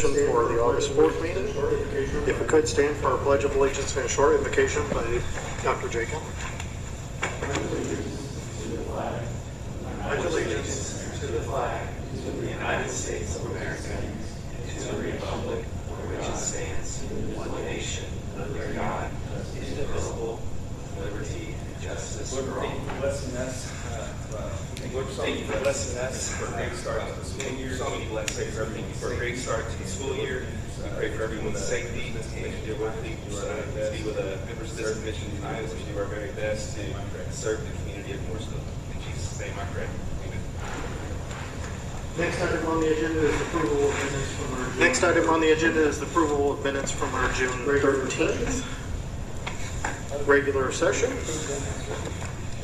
For the August 4th meeting. If we could stand for our Pledge of Allegiance and a short invocation by Dr. Jacob. Pledge allegiance to the flag of the United States of America and to the republic for which it stands, one nation, under God, indivisible, with liberty and justice for all. Thank you for blessing us. Thank you for blessing us for a great start to the school year. So many blessings. Thank you for a great start to the school year. We pray for everyone's safety and dear Lord, please be with the members of this commission tonight as we do our very best to serve the community of Mooresville. In Jesus' name I pray. Amen. Next item on the agenda is approval of minutes from our June. Next item on the agenda is the approval of minutes from our June 13th regular session.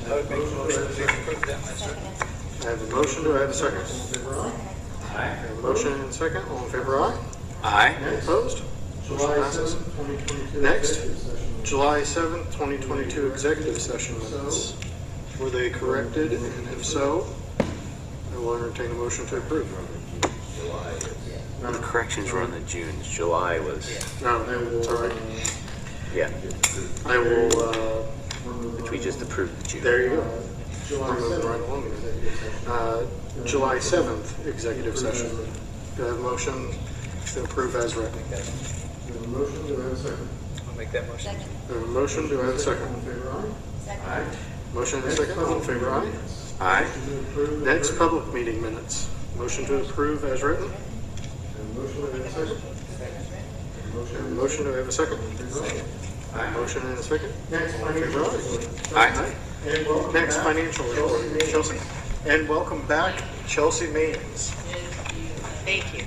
I would make a motion to approve that, my sir. I have a motion. Do I have a second? Aye. I have a motion and a second. All in favor, aye? Aye. Opposed? Motion passes. Next, July 7th, 2022 executive session minutes. Were they corrected? And if so, I will entertain a motion to approve. The corrections were on the June's. July was, No, it's all right. yeah, I will, which we just approved the June. there you go. I'm moving right along. July 7th executive session. Do I have a motion to approve as written? Motion, do I have a second? I'll make that motion. I have a motion, do I have a second? All in favor, aye? Aye. Motion and a second, all in favor, aye? Aye. Next, public meeting minutes. Motion to approve as written? Motion, do I have a second? Motion, do I have a second? Aye. Motion and a second? Next, financial. Aye. Next, financial report. Chelsea. And welcome back, Chelsea Maines. Thank you.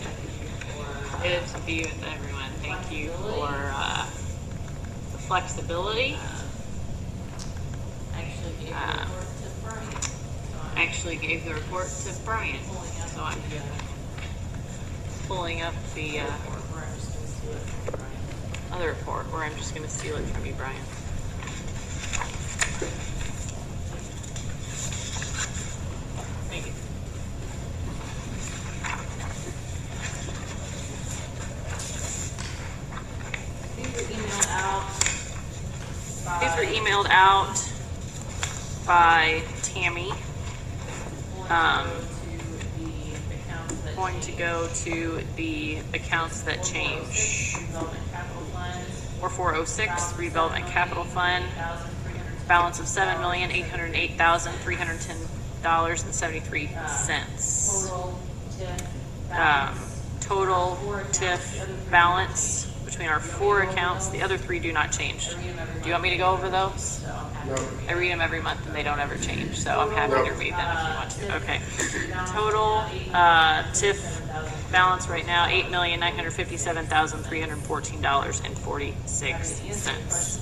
Good to be with everyone. Thank you for the flexibility. Actually gave the report to Brian. So I'm pulling up the other report, or I'm just going to steal it from you, Brian. Thank you. These were emailed out by Tammy. Going to go to the accounts that change. Or 406 Redevelopment Capital Fund, balance of $7,808,310.73. Total TIF balance between our 4 accounts. The other 3 do not change. Do you want me to go over those? No. I read them every month and they don't ever change, so I'm happy to read them if you want to. Okay. Total TIF balance right now, $8,957,314.46.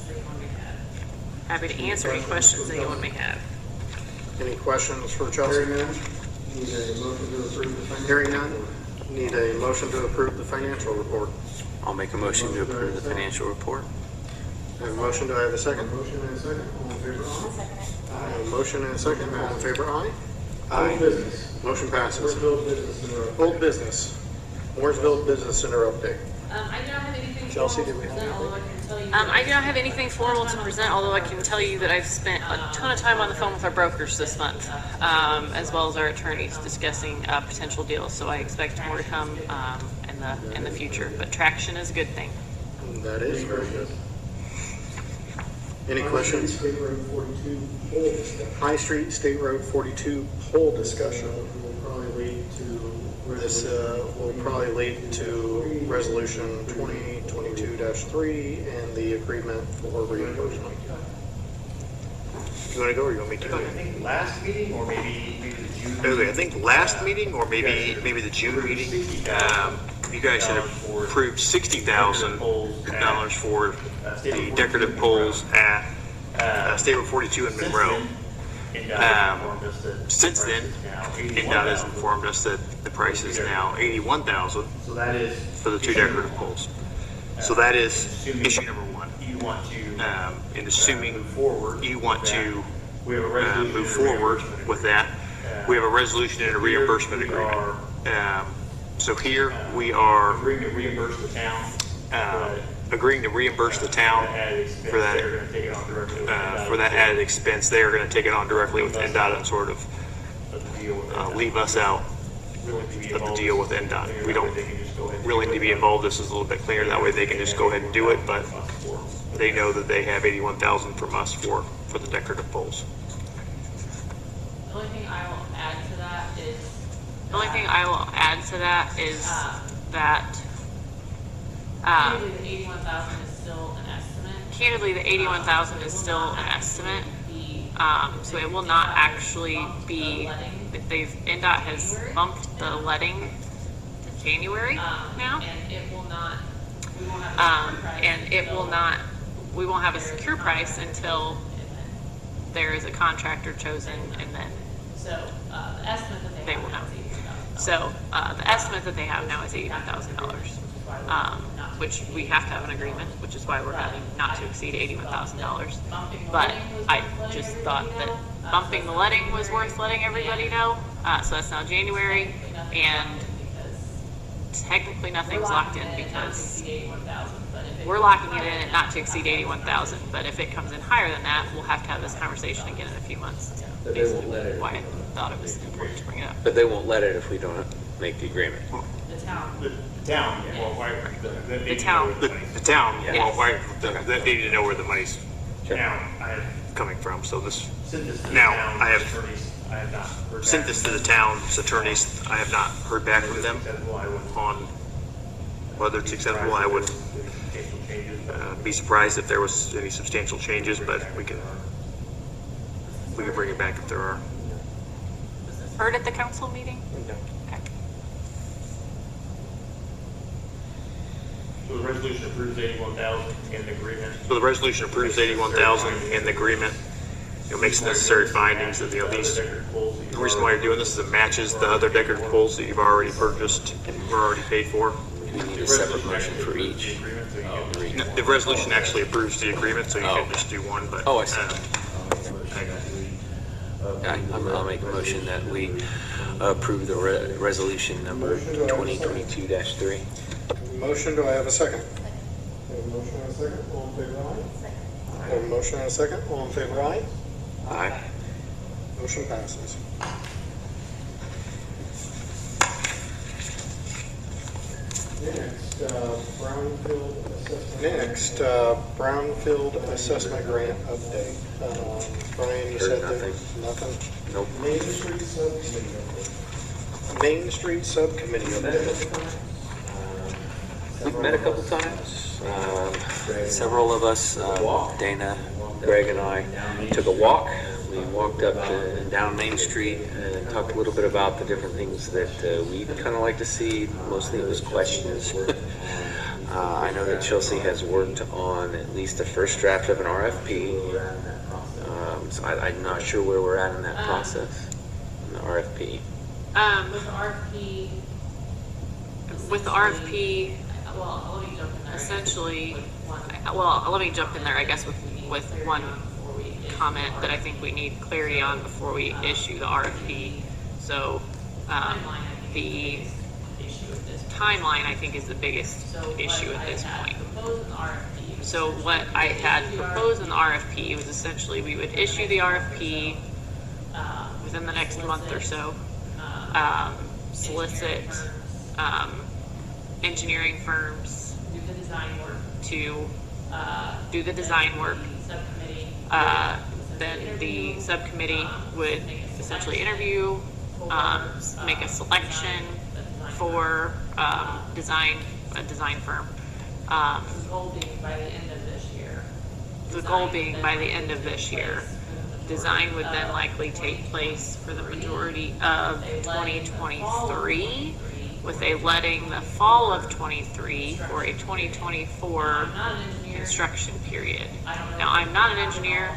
Happy to answer any questions that anyone may have. Any questions for Chelsea? Hearing none, need a motion to approve the financial report. I'll make a motion to approve the financial report. I have a motion, do I have a second? Motion and a second, all in favor, aye? I have a motion and a second, all in favor, aye? Aye. Motion passes. Old business. Mooresville Business Center update. I do not have anything Chelsea, formal do we to have present, although I anything? can tell you. I do not have anything formal to present, although I can tell you that I've spent a ton of time on the phone with our brokers this month, as well as our attorneys discussing potential deals. So I expect more to come in the future. But traction is a good thing. That is very good. Any questions? High Street State Road 42 pole discussion. This will probably lead to resolution 2022-3 and the agreement for reimbursement. You want to go or you want me to? I think last meeting or maybe the June. Okay, I think last meeting or maybe the June meeting, you guys had approved $60,000 for the decorative poles at State Road 42 in Monroe. Since then, NDOT has informed us that the price is now $81,000 for the 2 decorative poles. So that is issue number 1. And assuming you want to move forward with that, we have a resolution and a reimbursement agreement. So here we are Agreeing to reimburse the town. agreeing to reimburse the town for that, They're gonna take it on directly with NDOT. for that added expense. They are going to take it on directly with NDOT and sort of Of the deal with NDOT. leave us out Willing to be of the involved. deal with NDOT. We don't They can just go ahead and really need to be involved. This is a little bit cleaner. That way they can just go ahead and do it, but they know that they have 81,000 from us for the decorative poles. The only thing I will add to that is. The only thing I will add to that is that. Candidly, the 81,000 is still an estimate. Candidly, the 81,000 is still an estimate. So it will not actually be, NDOT has bumped the letting to January now. And it will not, we won't have a secure price until there is a contractor chosen, and then the estimate that they will have. So the estimate that they have now is $81,000. Which we have to have an agreement, which is why we're having not to exceed $81,000. But I just thought that bumping the letting was worth letting everybody know. So that's now January, and technically nothing's locked in because we're locking it in at not to exceed 81,000. But if it comes in higher than that, we'll have to have this conversation again in a few months. Basically, why I thought it was important to bring it up. But they won't let it if we don't make the agreement. The town, well, why, The town. The town, Yes. they need to know where the money's Now, I have coming from. So this, sent this to the Now, town I have attorneys. I have not heard back sent this to from the them. town's attorneys. I have not heard back from them Acceptable, I wouldn't on whether it's be acceptable. surprised I if would there's substantial changes, but be surprised if there was any substantial changes, but we can bring it back if there are. Heard at the council meeting? No. Okay. So the resolution approves 81,000 in the agreement. So the resolution approves 81,000 in the agreement. It makes necessary findings that, these, the reason why you're doing this is it matches the other decorative poles that you've already purchased or already paid for. We need a separate motion for each. No, the resolution actually approves the agreement, so you can just do one, but. Oh, I see. I'll make a motion that we approve the resolution number 2022-3. Motion, do I have a second? We have a motion and a second, all in favor, aye? We have a motion and a second, all in favor, aye? Aye. Motion passes. Next, Brownfield Assessment Grant update. Brian, you said that nothing? Nope. Main Street Subcommittee update. We've met a couple times. Several of us, Dana, Greg, and I, took a walk. We walked up and down Main Street and talked a little bit about the different things that we'd kind of like to see. Mostly it was questions. I know that Chelsea has worked on at least the first draft of an RFP. So I'm not sure where we're at in that process, in the RFP. With the RFP, essentially, let me jump in there, I guess, with one comment that I think we need clarity on before we issue the RFP. So, the timeline, I think, is the biggest issue at this point. So what I had proposed in the RFP was essentially we would issue the RFP within the next month or so, solicit engineering firms to do the design work. Then the subcommittee would essentially interview, make a selection for a design firm. The goal being by the end of this year. Design would then likely take place for the majority of 2023, with a letting the fall of 23 for a 2024 construction period. Now, I'm not an engineer.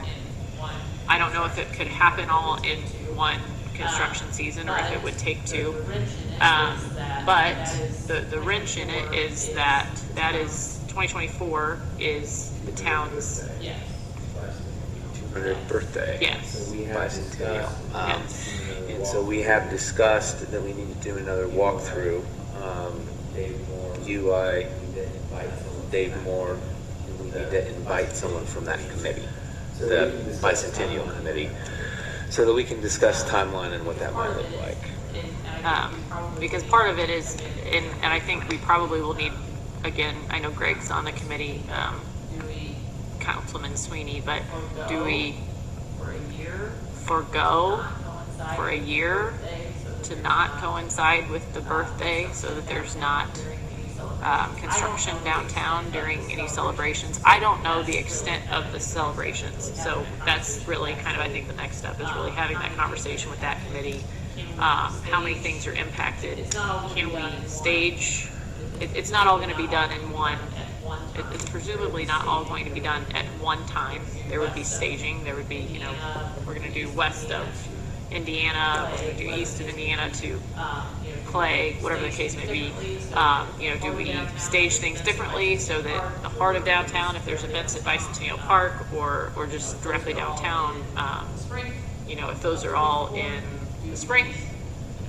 I don't know if it could happen all in one construction season or if it would take two. But the wrench in it is that is 2024 is the town's 200th birthday. Yes. Bicentennial. Yes. And so we have discussed that we need to do another walkthrough UI, Dave Moore, we need to invite someone from that committee, the bicentennial committee, so that we can discuss timeline and what that might look like. Because part of it is, and I think we probably will need, again, I know Greg's on the committee, Councilman Sweeney, but do we forego for a year to not coincide with the birthday so that there's not construction downtown during any celebrations? I don't know the extent of the celebrations, so that's really kind of, I think the next step is really having that conversation with that committee. How many things are impacted? Can we stage? It's not all going to be done in one. It's presumably not all going to be done at one time. There would be staging. There would be, you know, we're going to do west of Indiana, we're going to do east of Indiana to Clay, whatever the case may be. You know, do we stage things differently so that the heart of downtown, if there's events at Bicentennial Park or just directly downtown, you know, if those are all in the spring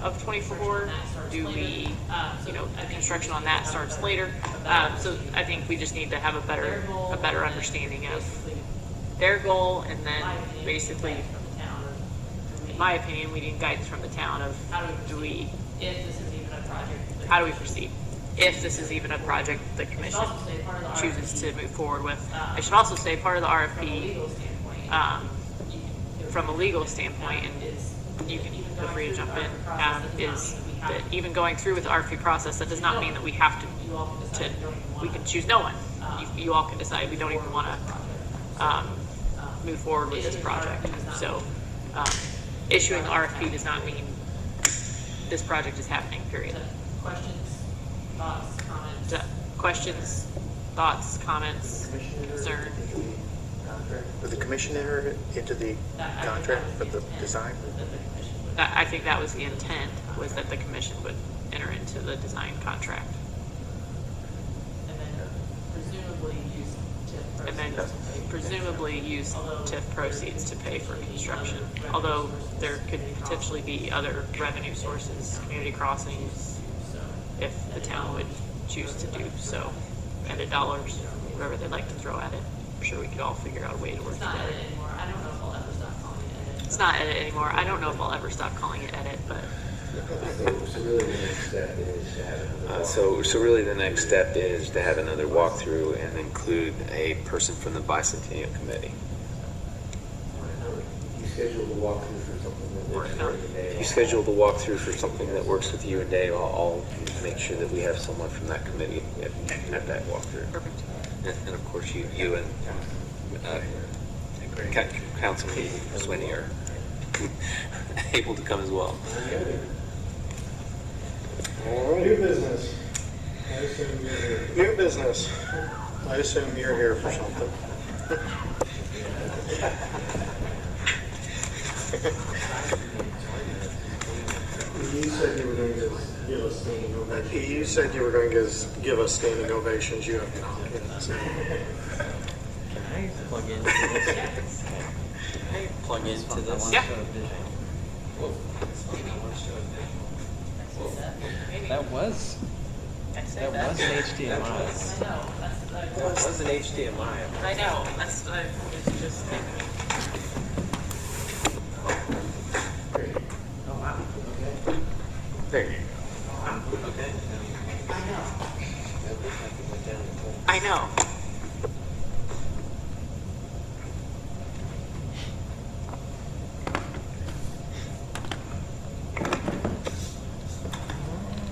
of 24, do we, you know, the construction on that starts later. So I think we just need to have a better understanding of their goal, and then basically, in my opinion, we need guidance from the town of how do we proceed if this is even a project the commission chooses to move forward with. I should also say part of the RFP, from a legal standpoint, and you can feel free to jump in, is that even going through with the RFP process, that does not mean that we have to we can choose no one. You all can decide we don't even want to move forward with this project. So issuing the RFP does not mean this project is happening, period. Questions, thoughts, comments, concern? Would the commission enter into the contract for the design? I think that was the intent, was that the commission would enter into the design contract. And then presumably use TIF proceeds to pay for construction. Although there could potentially be other revenue sources, community crossings, if the town would choose to do so. Added dollars, whatever they'd like to throw at it. I'm sure we could all figure out a way to work together. It's not edit anymore. I don't know if I'll ever stop calling it edit, but. So really the next step is to have another walkthrough and include a person from the bicentennial committee. You schedule the walkthrough for something that works for you, Dave. If you schedule the walkthrough for something that works with you and Dave, I'll make sure that we have someone from that committee at that walkthrough. Perfect. And of course you and Councilman Sweeney are able to come as well. All right. New business. I assume you're here. New business. I assume you're here for something. You said you were going to give us standing ovations. You said you were going to give us standing ovations. You have not. Can I plug into this? Can I plug into this? Yeah. That was an HDMI. That was an HDMI. I know. That's what I was just thinking. Oh wow. Okay. There you go. Okay. I know.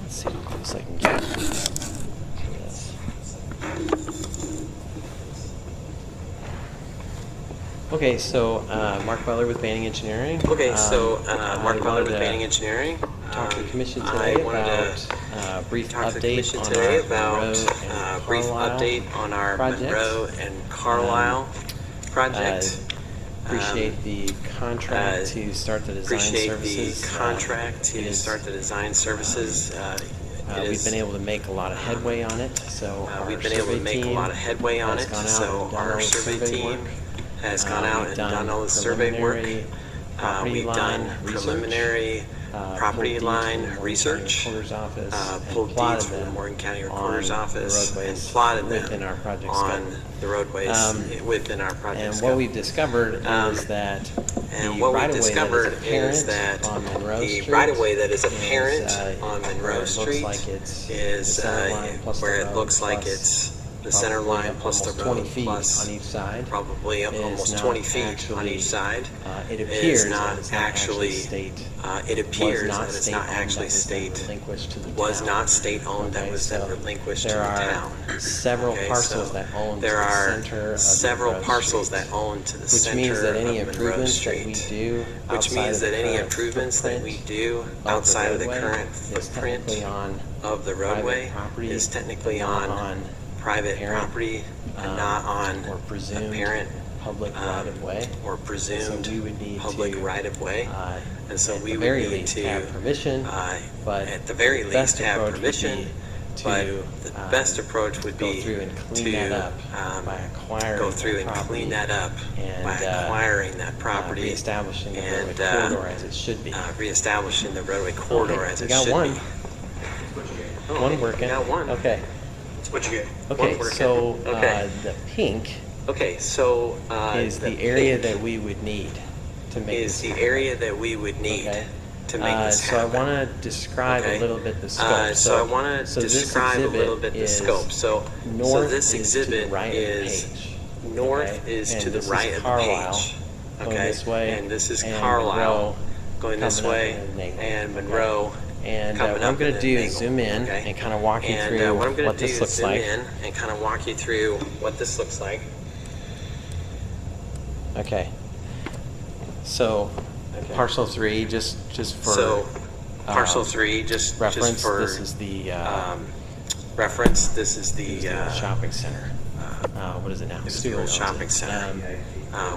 Let's see how close I can get to this. Okay, so Mark Butler with Banning Engineering. Okay, so I Mark Butler with wanted to Banning Engineering. Talk to the commission I today wanted about a brief talk to the update commission on today our about Monroe and brief Carlisle update on our projects. Monroe and Carlisle project. Appreciate the contract to start the design Appreciate services. the contract It to is- start the design services. We've been able to make a lot of headway on it, so our We've been able to survey make a team lot of headway on has it. gone out So and done our all the survey survey team work. has gone out We've and done all the survey work. preliminary property We've line done research. preliminary property pulled deeds line from the Morgan County research, Recorder's Office and pulled plotted deeds from the them Morgan County on Recorder's the Office, and roadways plotted within them our project on scope. the roadways within our project And scope. what we've discovered is that And the what we right-of-way that discovered is is apparent that on Monroe the Street right-of-way that is is, apparent on where Monroe it looks Street like it's is the center line plus where the it road looks like plus it's the center line plus the almost road 20 feet plus on each side. probably is almost not 20 feet on actually, each side. It is appears that not it's not actually state. it appears was that it's not state-owned, actually that was then state relinquished to the was town. not state owned that Okay, was then so relinquished to the there are town. several Okay, parcels so that own there to the are center of several Monroe parcels Street, that own to the which center means that any of Monroe improvements that we Street. do Which outside means of the that any current improvements that we footprint do of outside of the roadway current is footprint technically on of the private roadway property is technically and not on private apparent, property and not on or presumed apparent public right of way. or presumed So we would need public to, right of way. And so at we the would very need least to have permission, but at the very the least best have approach would permission. be But to the best approach would go be through and clean to that up by acquiring go through and property clean that up and, by acquiring that property, reestablishing the roadway and corridor as it should be. reestablishing the roadway corridor Okay, as we it got should one. be. One working. We got one. Okay. That's what you get. Okay, One working. so Okay. the pink Okay, so is the area pink that we would need to make is this the area that we would need Okay. to make this So I happen. want to describe Okay. a little bit the scope. So I want to so this describe a exhibit little bit the is scope. So north this is to the exhibit right of the is page. north Okay? is And to the this is right of the Carlisle page. going Okay, this way, and this is and Carlisle Monroe going this coming up way, in an angle. and Okay. Monroe And coming what I'm up going in to an do is angle, zoom in okay? and kind of walk you And through what I'm going to do this is looks zoom like. in and kind of walk you through what this looks like. Okay. So parcel 3, just for So parcel um, 3, just reference, for this is the reference, this is the shopping center. What is it now? this is the old Stewart owns shopping it. center.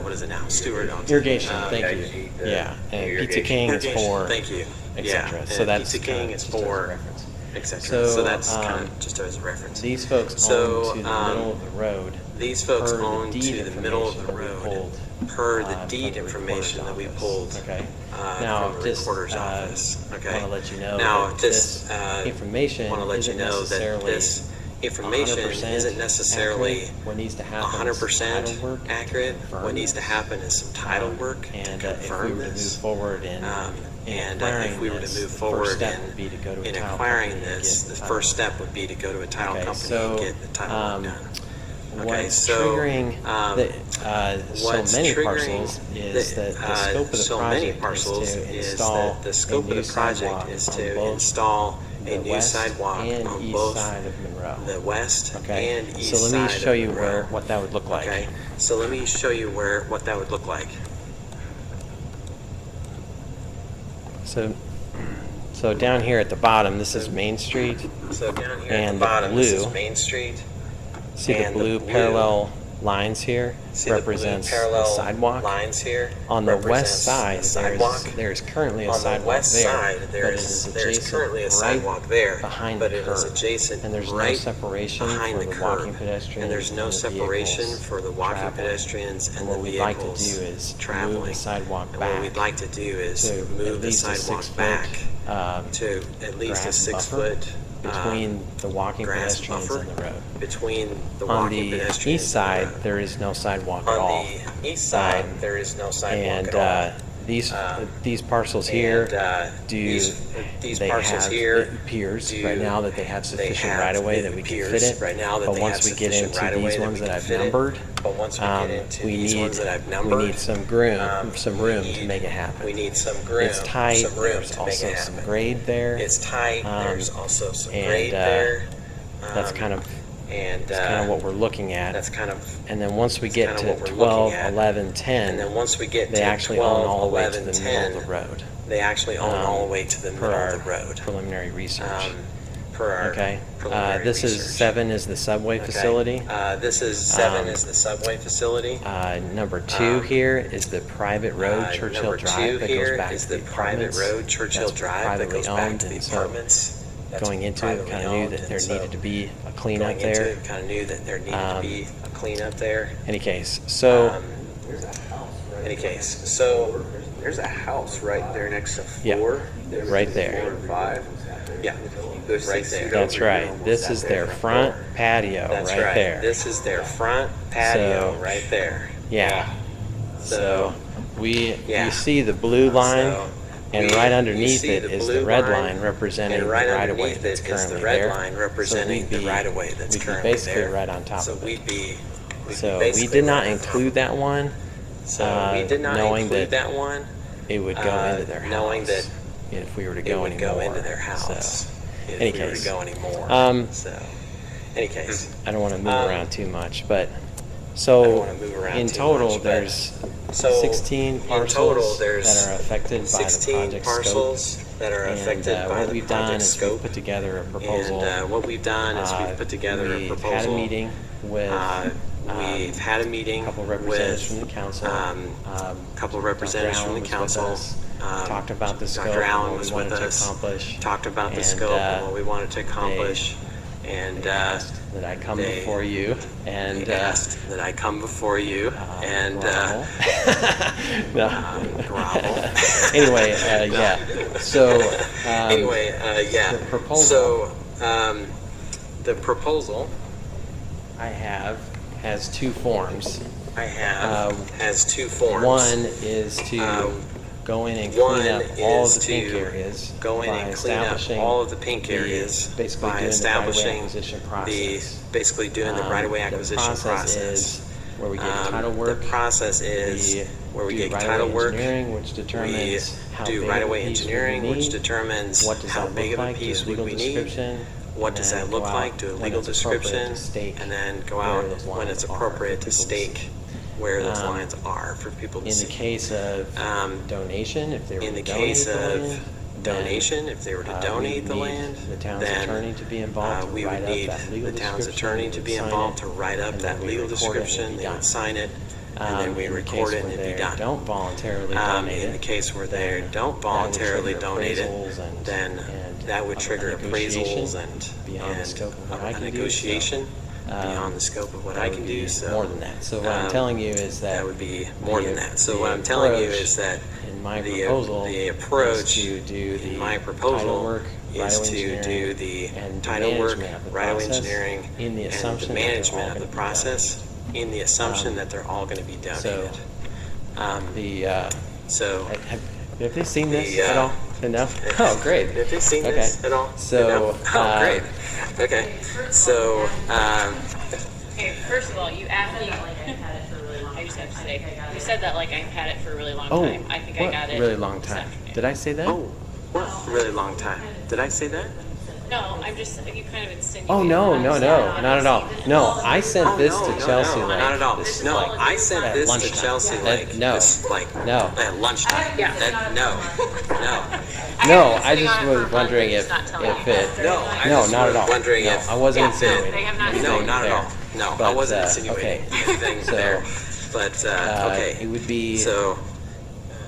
What is it now? Stewart owns it. Irrigation, thank you. Yeah, and Pizza King is Irrigation, for, thank you. etc. Yeah, So and that's Pizza King kinda is just as a for reference. etc. So, So that's kind of just as a reference. These folks So, own to the middle of the road. These folks per the own deed to the middle of the information that we road pulled, per the from deed the information that we pulled Okay. Now, from the just recorder's office. Okay. want to let you know Now, that this information want to let you isn't know that necessarily this information 100% isn't necessarily accurate. What needs to happen is some 100% title work to accurate. confirm What needs to this. happen is some title work And to if we confirm were to move this. forward in And acquiring if we were to this, move the forward first step would be to go to a in title acquiring company and this, get the the title first work. step would be to go to a title Okay, company so, and get the title work done. Okay, What's so triggering what's so many triggering parcels is that the scope of the so many project parcels is to is install that the scope a of new the project sidewalk is on to both install a the new west sidewalk and on east both side of Monroe. the west Okay, and east so let me side show of you Monroe. what that would look like. Okay, so let me show you what that would look like. So down here at the bottom, this is Main Street. So down here at And the the bottom, this is blue- Main Street. See the And the blue blue- parallel lines here See the blue represents the parallel sidewalk. lines here On the represents west side, the sidewalk. there's currently a On the sidewalk west there, side, but it there's is there's adjacent currently a right sidewalk there, behind but the it is curb. adjacent And there's right no separation behind for the the curb. walking pedestrians And there's no and the separation vehicles for the walking traveling. pedestrians and And the what we'd like to vehicles do is traveling. move the sidewalk And back what we'd like to do is to move at the least a sidewalk 6 back foot to at least a grass 6 buffer foot between the walking grass pedestrians buffer and the road. between the On walking the pedestrians east and the side, road. there is no sidewalk at all. On the east side, Um, there is no sidewalk And at all. these parcels here these they parcels have, here it appears right now that they have sufficient have- right of way it that we can appears fit it. right now that But they once have we get sufficient into right of way these that ones we that can I've fit it. numbered, But once we get into we these need ones that I've we numbered, need some room to make it happen. we need some room, It's tight. some room There's to make also it some happen. grade there. It's tight. There's also some grade and, there. That's kind of and that's kind of what we're looking at. that's kind of And then once we get kinda to what we're 12, looking at. 11, 10, and then once we get they to actually 12, own all the way 11, to the 10, middle of the road. they actually own all the way to the per middle our of the road. preliminary research. Per our Okay. preliminary This is research. 7 is the subway Okay. facility. This is 7 is the subway facility. Number 2 here is the private road, Churchill Number Drive, 2 that here goes back is to the the private apartments. road, Churchill That's Drive, that privately goes back owned, to the and so apartments. That's going into it, privately kind of knew owned, that there and so needed to be a cleanup going into there. it, kind of knew that there needed to be a cleanup there. Any case, so Any case, so there's a house right there next to Yeah, 4. right there. 4 and 5. Yeah, you go Right 6 there. feet That's over, you're right. almost This at is their door. front patio That's right there. This is their front patio So- right there. Yeah. So you yeah. see the blue line, So, and we- right you underneath see it the is blue the red line, line representing and the right right of way underneath that's it is the currently red there. line representing so the right of way that's we'd be currently basically there. right on top So of we'd it. be So we basically did not right on top include that one, So we did not knowing include that that one. it would go into their house. Knowing that if we were to it go would anymore. go into their house. So, If any we were to case. go anymore. So, any case. I don't want to move around too much, but I don't so wanna move around in too total, much, but- there's So 16 in parcels total, there's that are affected by the 16 project parcels scope. that are affected And by what the we've done project is scope. we've put together a proposal. And what we've done is we've put together a We've proposal. had a meeting with We've had a meeting a couple of representatives with from the council. a couple of representatives Dr. from the Allen was with council. us, talked about the scope Dr. and Allen what was we wanted with to us. accomplish. Talked about the And, scope and what we wanted to accomplish. And They asked that I come they- before you and they asked that I come before you and grovel. No. grovel. Anyway, yeah. So Anyway, yeah. the proposal. So the proposal I have has two forms. I have has 2 forms. One is to go in and One clean up all of is the pink to areas go in by and clean up establishing all of the pink areas basically by doing establishing acquisition the process. basically doing the right-of-way acquisition The process is where we get title work. The process is we where we do get right-of-way title work. engineering, which We determines how do big of a right-of-way piece would we engineering, which need, determines what does how that big look of a like, do piece a would legal we need. description, What and does then that look go out like? Do a when legal it's appropriate description, to stake and then go where out those when lines it's are for appropriate to people to see. stake where those lines are for people to In see. the case of donation, if they were In to the donate case the of land, donation, if they were to we donate would the need land, the town's then attorney to be involved to we would write up need that legal the town's description, attorney they to would be sign involved it, to write up and then that we legal record it and it'd description. be They done. would sign it, and then we in the record case it where and it'd be they done. don't voluntarily donate In the it, case where they then don't that would voluntarily trigger donate it, appraisals and- then and that would a trigger negotiation appraisals and beyond the scope of what I a can do, negotiation so, beyond the scope of what that I would can be do. So more than that. So what I'm telling you is that that would be more than the- that. So the what I'm telling you approach is that in my the proposal the approach is to do the in my title proposal work, is right-of-way to do engineering, the and title work, management of the right-of-way process engineering, in the and assumption the that they're all management of gonna the be process in the assumption that they're all going to be donated. So Have they seen this the, at all? No? Oh, great. have they seen Okay. this at all? So, No? Oh, great. Okay. So, Okay, first of all, you asked me, I just have to say, you said that like I've had it for a really long Oh, time. I think I what got it. really long this time? afternoon. Did I say that? oh, what? Really long time. Did I say that? No, I'm just, you kind of insinuated. Oh, no, that no, I no, said not at all. No, I sent Oh, this no, to no, Chelsea no, like not at all. this- No, I sent at this to lunchtime. Chelsea like No. this, like No. at lunchtime. Yeah. No. No, I just was wondering if it. No, I No, just not was at all. wondering No, if I wasn't Yeah, insinuating. they have not anything No, not at there. all. No, I But, wasn't insinuating okay. anything So, there. But okay. It would be So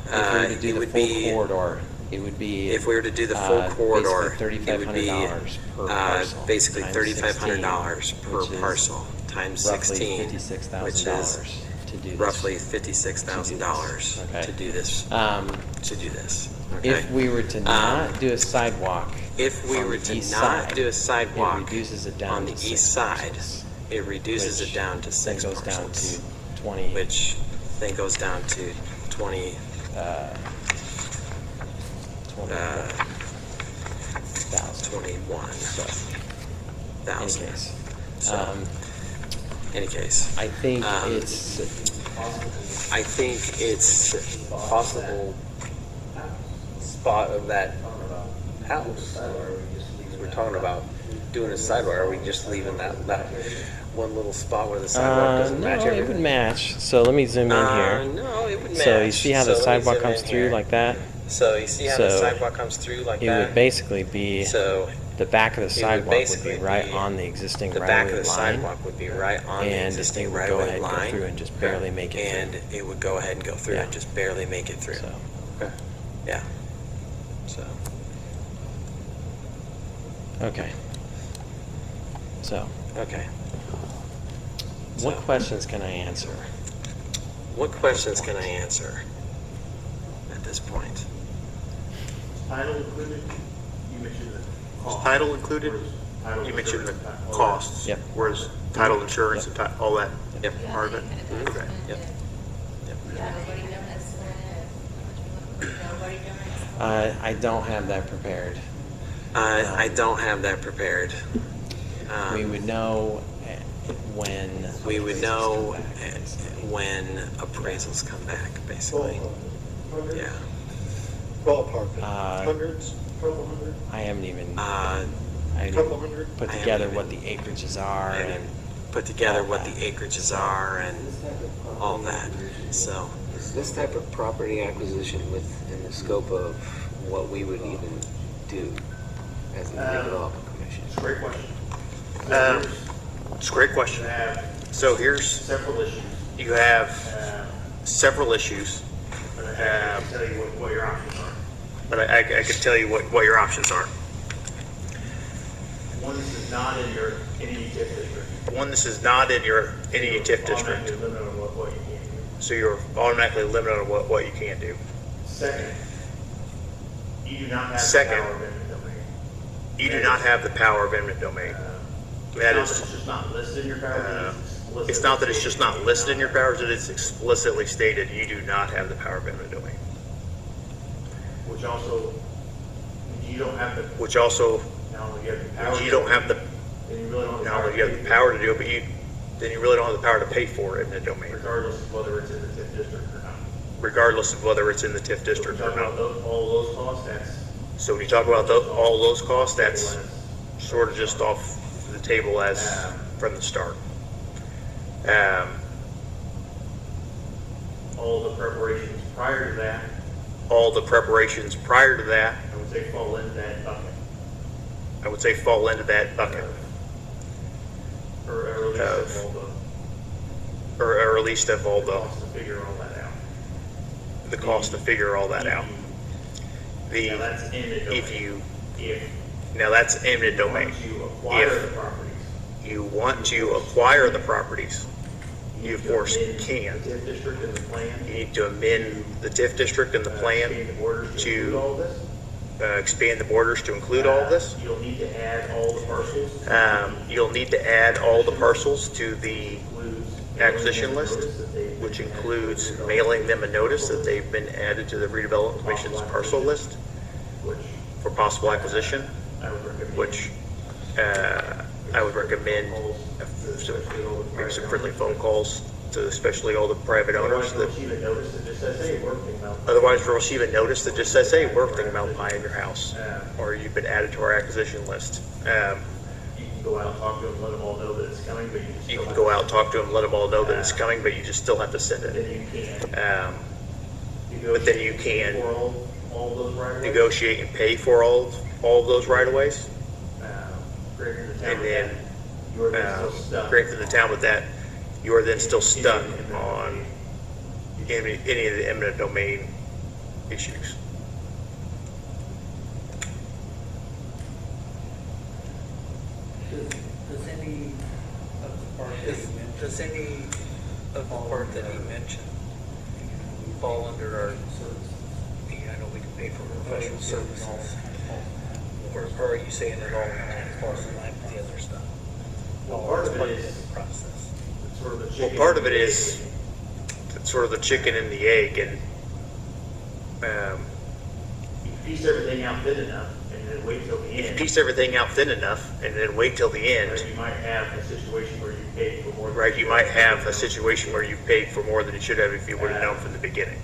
if we were to do it the would full be corridor. It would be if we were to do the full corridor, basically it would be $3,500 per parcel. basically times $3,500 16, per which is parcel times roughly 16, $56,000 which is to do this. roughly $56,000 Okay. to do this. Um, To do this. Okay. If we were to not do a sidewalk, If we on were the to east not side, do a it sidewalk reduces it down on the to east 6 side, parcels, it reduces which it down to then 6 goes down parcels, to 20. which then goes down to 20. 21. So, any 21,000. case, So, any case, I think it's possible spot of that house. We're talking about doing a sidewalk. Are we just leaving that one little spot where the sidewalk doesn't no, match it would everything? match. So let me zoom in here. No, it would match. So you see how the So let me sidewalk zoom comes in through here. like that? So you see how the So sidewalk comes through like It that? would basically be So the back of the sidewalk would basically be right be on the existing the back of right-of-way the line, sidewalk would be right on the and it existing would go right-of-way ahead and go line. through and just barely make it And through. it would go ahead and go through Yeah. and just barely make it through. So, Yeah. So, okay. So, okay. what questions can I answer? What questions can I answer? at this point. Title included, you mentioned the Is cost. title included? Where's title You mentioned the insurance, all costs. Yep. Where's title, insurance, and all that Yep. part of it? Mhm. Okay. Yep. I don't have that prepared. I don't have that prepared. We would know when. We would know when appraisals come back, basically. Yeah. Ballpark, Uh, hundreds, couple hundred, I haven't even. Uh, I couple hundred? put I together haven't what the acreages are and and put together what the acreages are and all that. So, is this type of property acquisition within the scope of what we would even do as a redevelopment commission? It's a great question. It's a great question. You have So here's, several issues. you have Um, several issues, but I can tell you what your options are. but I can tell you what your options are. One, this is not in your, any TIF district. One, this is not in your, any TIF district, Automatically limited on what you can do. so you're automatically limited on what you can do. Second, you do not have the Second. power of eminent domain. You do not have the power of eminent domain. That It's is, just not listed in your power. it's not that it's just not listed in your powers, it is explicitly stated, you do not have the power of eminent domain. Which also, you don't have the, Which also, not only you have the power. you don't have the, Then you really don't have the not power. only you have the power to do it, but then you really don't have the power to pay for eminent domain, Regardless of whether it's in the TIF district or not. regardless of whether it's in the TIF We're district or talking about not. all those costs, that's. So when you talk about all those costs, that's sort of just off the table as from the start. All the preparations prior to that, All the preparations prior to that, I would say fall into that bucket. I would say fall into that bucket, Or at least Of- all or at least of all the the, costs to figure all that out. the cost to figure all that out. Now, that's eminent domain. If you, If now that's eminent domain. you acquire If- the properties. You want to acquire the properties, you of course amend can. The TIF district and the plan. You need to amend the TIF district and the plan, Expand the borders to- include all this. expand the borders to include all of this. You'll need to add all the parcels. You'll need to add all the parcels to the Includes acquisition mailing list, notice that they've been which added to includes the mailing them a notice that they've been added to the redevelopment commission's parcel list Which for possible acquisition, I would recommend. which I would recommend maybe some friendly phone calls to especially all the private owners that, Otherwise, you'll receive a notice that just says, hey, we're thinking about. otherwise you'll receive a notice that just says, hey, we're thinking about buying your house, or you've been added to our acquisition list. You can go out and talk to them, let them all know that it's coming, but you just. You still can have go to- out, talk to them, let them all know that it's coming, but you just still have to send Then it. you can. But then you can For all those right of ways. negotiate and pay for all of those right-of-ways, Granted, the town and with then, that, you're then still stuck. granted the town with that, you are then still stuck on any of the eminent domain issues. Does any of the part that you mentioned? Does any of the part that he mentioned fall under our, I know we can pay for professional services. Or are you saying it all falls in line with the other stuff? Well, part of it It's is the process. sort of the Well, chicken. part of it is sort of the chicken and the egg, and You piece everything out thin enough and then wait till the if you end. piece everything out thin enough and then wait till the end, Right, you might have a situation where you paid for more. than right, you might should have a situation where you paid for more than you should have if you would have known from the beginning.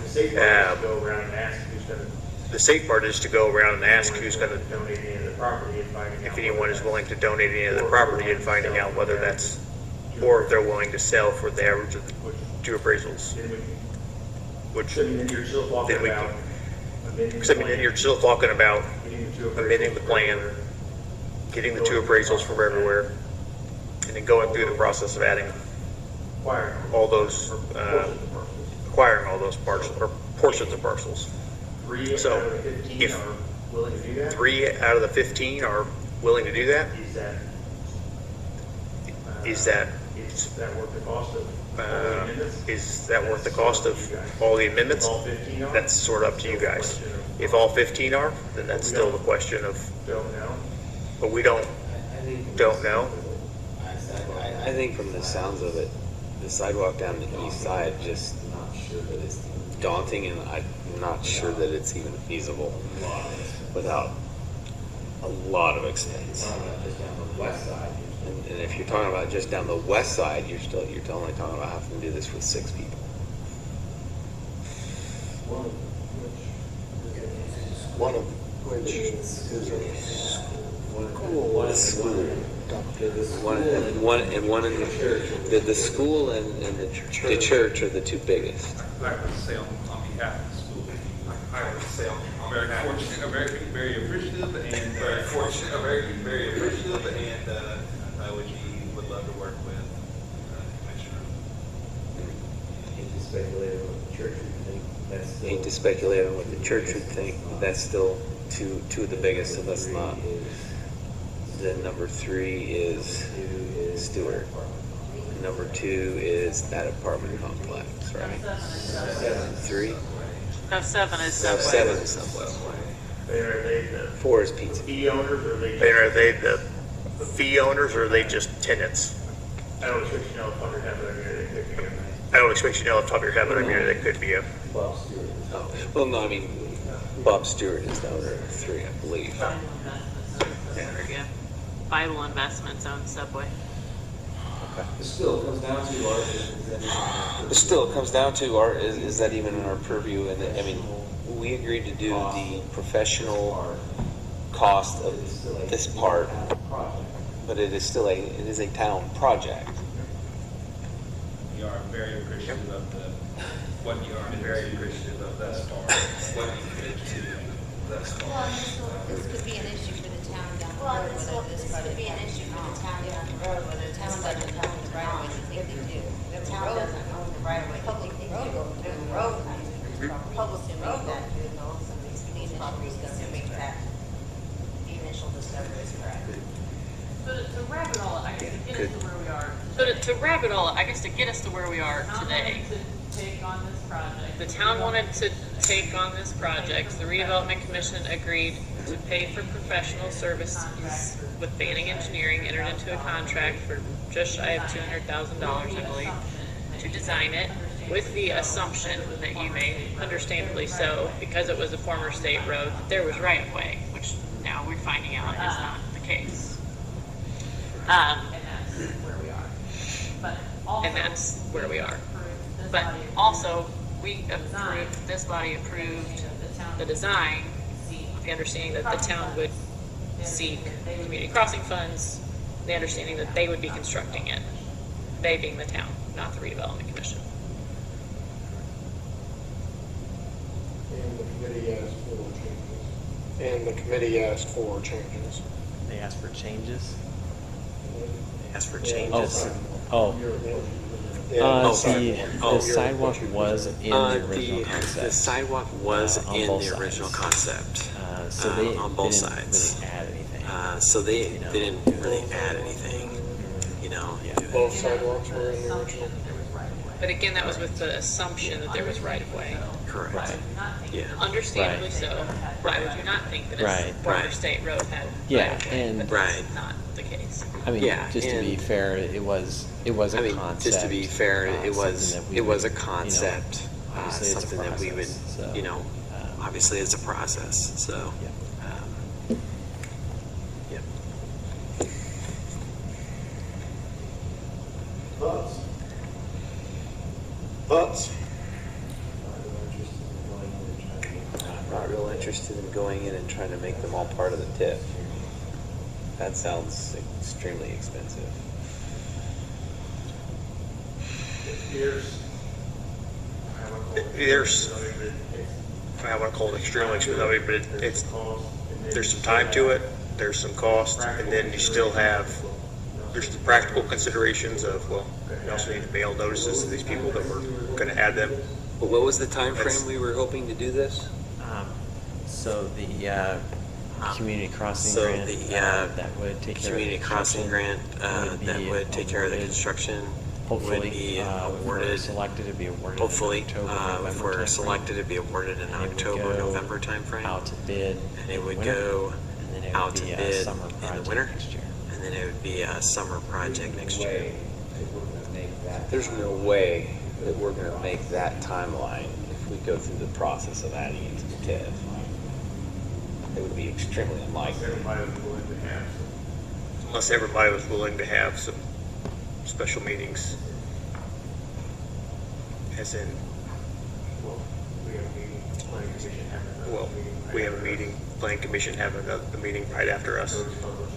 The safe part is to go around and ask who's gonna. The safe part is to go around and ask who's going to, Donate any of the property and finding out. if anyone is willing to donate any of the property and finding out whether that's, or if they're willing to sell for the average of the two appraisals, Then we can, which, so I mean, then you're still talking Then we about. amending the because I mean, then plan, you're still talking about getting the two amending the appraisals plan, for- getting the two appraisals from everywhere, and then going through the process of adding Acquiring. all those, Or portions of parcels. acquiring all those parcels, or portions of parcels. 3 So, out of the 15 if are willing to do that? 3 out of the 15 are willing to do that. Is that? Is that Is that worth the cost of all the amendments? Is that worth the cost of all the amendments? All 15 are? That's sort of up to you guys. If all 15 are, then that's still the question of, Don't know. but we don't know. I think from the sounds of it, the sidewalk down the east side just daunting, and I'm not sure that it's even feasible without a lot of expense. And if you're talking about just down the west side, you're only talking about having to do this with 6 people. One of which is a school. One in the school and the church are the 2 biggest. I'd like to say on behalf of the school, I would say I'm very fortunate, I'm very appreciative, and very appreciative, and would love to work with Commissioner. Hate to speculate on what the church would think. That's still, Hate to speculate on what the church would think. That's still two of the biggest, so that's not. Then number 3 is Stewart. Number 2 is that apartment complex, right? 3? No, 7 is No, Subway. 7 is Subway. Are they the 4 is pizza. fee owners or Are they the fee owners or are they just tenants? I don't expect you to know if under heaven or they could be. I don't expect you to know off the top of your head, but I mean, that could be a, Bob Stewart. Oh, well, no, I mean, Bob Stewart is the owner of 3, I believe. Yeah. Bible Investments owns Subway. It still comes down to But still, it comes down to is that even in our purview? And I mean, we agreed to do the professional cost of this part, but it is still a town project. You are very appreciative of what you are, very appreciative of thus far, what you did to thus far. Well, this could be an issue for the town down the road, whether this could be an issue for the town down the road, whether the town doesn't own the right of way, you think they do. The town doesn't own the right of way, public road, the road, public to make that, these properties to make that the initial discovery is correct. To wrap it all up, I guess to get us to where we are. So to wrap it all up, I guess to get us to where we are today. The town wanted to take on this project. The redevelopment commission agreed to pay for professional services with Banning Engineering, entered into a contract for just shy of $200,000, I believe, to design it, with the assumption that you made, understandably so, because it was a former state road, that there was right of way, which now we're finding out is not the case. And that's where we are. But also, this body approved the design, with the understanding that the town would seek community crossing funds, the understanding that they would be constructing it, they being the town, not the redevelopment commission. And the committee asked for changes. They asked for changes. ask for changes. The sidewalk was in the original The concept. sidewalk was on in both the original sides. concept. So they on both didn't sides. really add anything. So they didn't really add anything, you know. Both sidewalks were in the original. But again, that was with the assumption that there was right of way. Correct. Right. Yeah. Understandably Right. so. Why would you not think that Right. a former Right. state road had Yeah, right of way? and- But Right. that's not the case. I mean, Yeah, just to be and- fair, it was a I mean, concept. just to be fair, it was something that we it was a would, concept, obviously it's a something that we would, process, so, you know, obviously it's a process. So, Yeah. Yep. Thoughts? I'm not real interested in going in and trying to make them all part of the TIF. That sounds extremely expensive. I want to call it extremely expensive, but it's there's some time to it, there's some cost, and then you still have, there's the practical considerations of, well, you also need to mail notices to these people that we're going to add them. But what was the time frame we were hoping to do this? So the community crossing So grant the that would take care of the community crossing grant would that be would take care of the awarded. construction Hopefully, would be if we're awarded. selected, it'd be awarded Hopefully, in October, if November we're timeframe. selected, it'd be awarded in And it would October, go November timeframe. out to bid And in it the would winter, go and then it out would to be a bid summer in the project winter, next year. and then it would be a summer project next year. Way that we're gonna make that. There's no way that we're going to make that timeline if we go through the process of adding it to the TIF. It would be extremely unlikely. Everybody was willing to have Unless everybody was willing to have some special meetings. As in, well, we have a meeting, planning commission having another well, meeting. we have a meeting, planning commission having a meeting right after us. Notice published,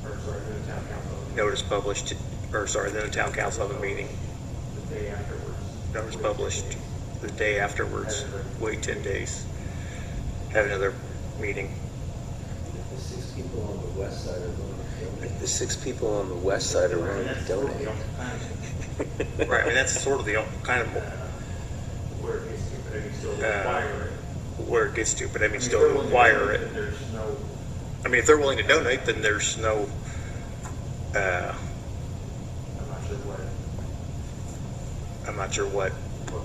or sorry, the town council. Notice published, or sorry, then the town council have a meeting. The day afterwards. Notice published the day afterwards, wait 10 days. Have another meeting. The 6 people on the west side are going to donate. The 6 people on the west side are willing to donate. Right, I mean, that's sort of the kind of Where it gets to, but they still require it. where it gets to, but I mean, If still they're willing to require donate, it. then there's no, I mean, if they're willing to donate, then there's no, I'm not sure what I'm not sure what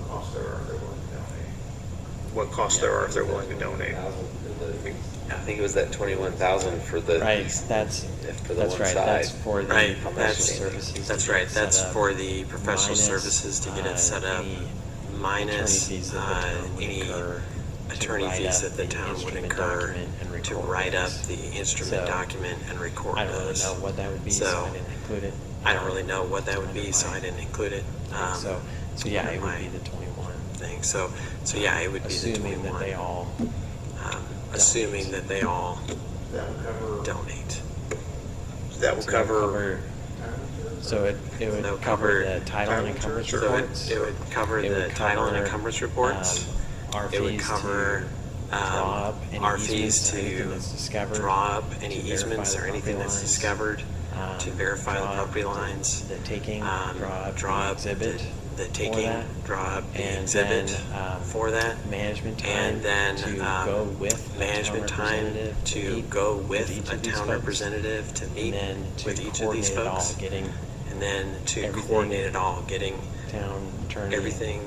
costs there are if they're willing to donate. what costs there are if they're willing to donate. I think it was that 21,000 for the Right, that's for the that's one right. side. That's for the Right, professional that's- services. That's to get right, it set that's up, for the professional minus, services to get it set up, any minus attorney fees that the town would any incur to attorney write fees up that the the town would instrument incur document and to record write up those. the instrument So, document and record I don't really those. know what that would be, so So, I didn't include it. I don't really know what that would be, so I didn't include it. So yeah, it would my be the 21. thing. So yeah, it would be the Assuming 21. that they all Assuming that they all That will cover. donate. That will So it'll cover, So it would They'll cover cover the title and encumbrance So reports. it would cover It the would title and cover, encumbrance reports. Our It would fees cover to draw up any our fees easements or anything to that's discovered, draw up any to verify easements the or anything property that's lines, discovered, to verify the draw up property lines. the taking, draw draw up up the exhibit the for taking, that, draw up the and exhibit then, for that, management time and then to go with a management town time representative to meet go each with of a these town folks, representative to meet and then to with each of these coordinate it all, folks, getting and then to everything coordinate it all, getting town attorney, everything,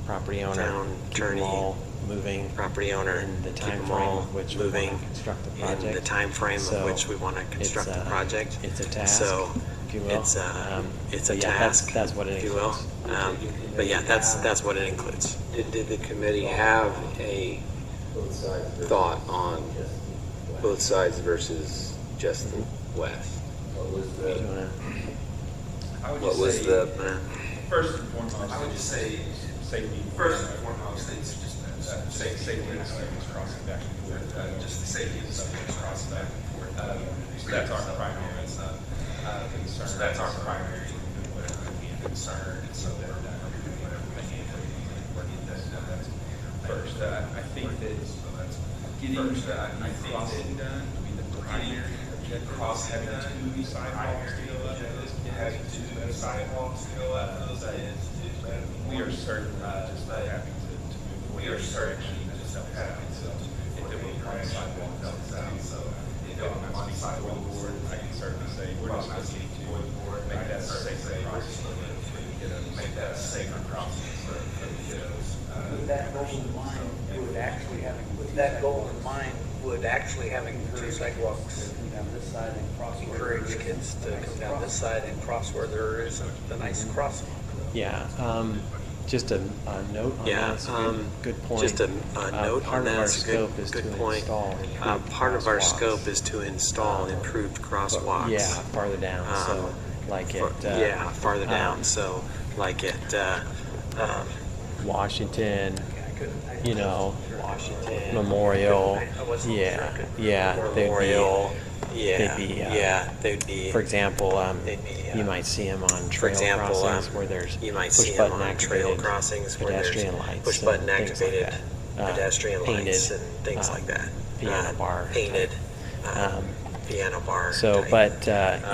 property owner, town keep attorney, them all moving property owner, in the keep time them frame all of which we moving want to construct the in project. the time frame So of which we want to construct the project. It's a task, So if you will. it's a but yeah, task, that's what it if you will. includes. But yeah, that's what it includes. Did the committee have a Both sides. versus thought on just the west. both sides versus just the west? What was Do you the, wanna- I would What just was say, the, first and foremost, I would just say safety. First and foremost, it's just safety of the students crossing back and forth, just the safety of the students crossing back and forth. So that's our primary concern. So that's our primary concern, and so that we're doing whatever we can to get that first. I think that getting the crossing done would be the primary objective. Having two sidewalks to go up, having two sidewalks to go up, we are certainly just not happy to move. We are certainly just not happy to, if there was one sidewalk that was out, so if there was one sidewalk board, I can certainly say, we're just looking to make that a safer crossing for the kiddos, make that a safer crossing for the kiddos. With that goal in mind, would actually having, with that goal in mind, would actually having two sidewalks encourage kids to come down this side and cross where there isn't a nice crossing. Yeah, just a note on Yeah, that, it's a good point. just a note Part on of that, our it's a scope is good to point. install improved Part of our crosswalks. scope is to install improved crosswalks. Yeah, farther down, so like at, Yeah, farther down, so like at, Washington, you know, Washington. Memorial, yeah, Memorial, they'd be, for example, they'd be, you might see them on for trail example, crossings where there's you might push see them button on trail activated crossings where there's pedestrian lights, push and button things like activated that. pedestrian Painted, lights and things like that. piano bar Painted, Um, piano bar. So, type. but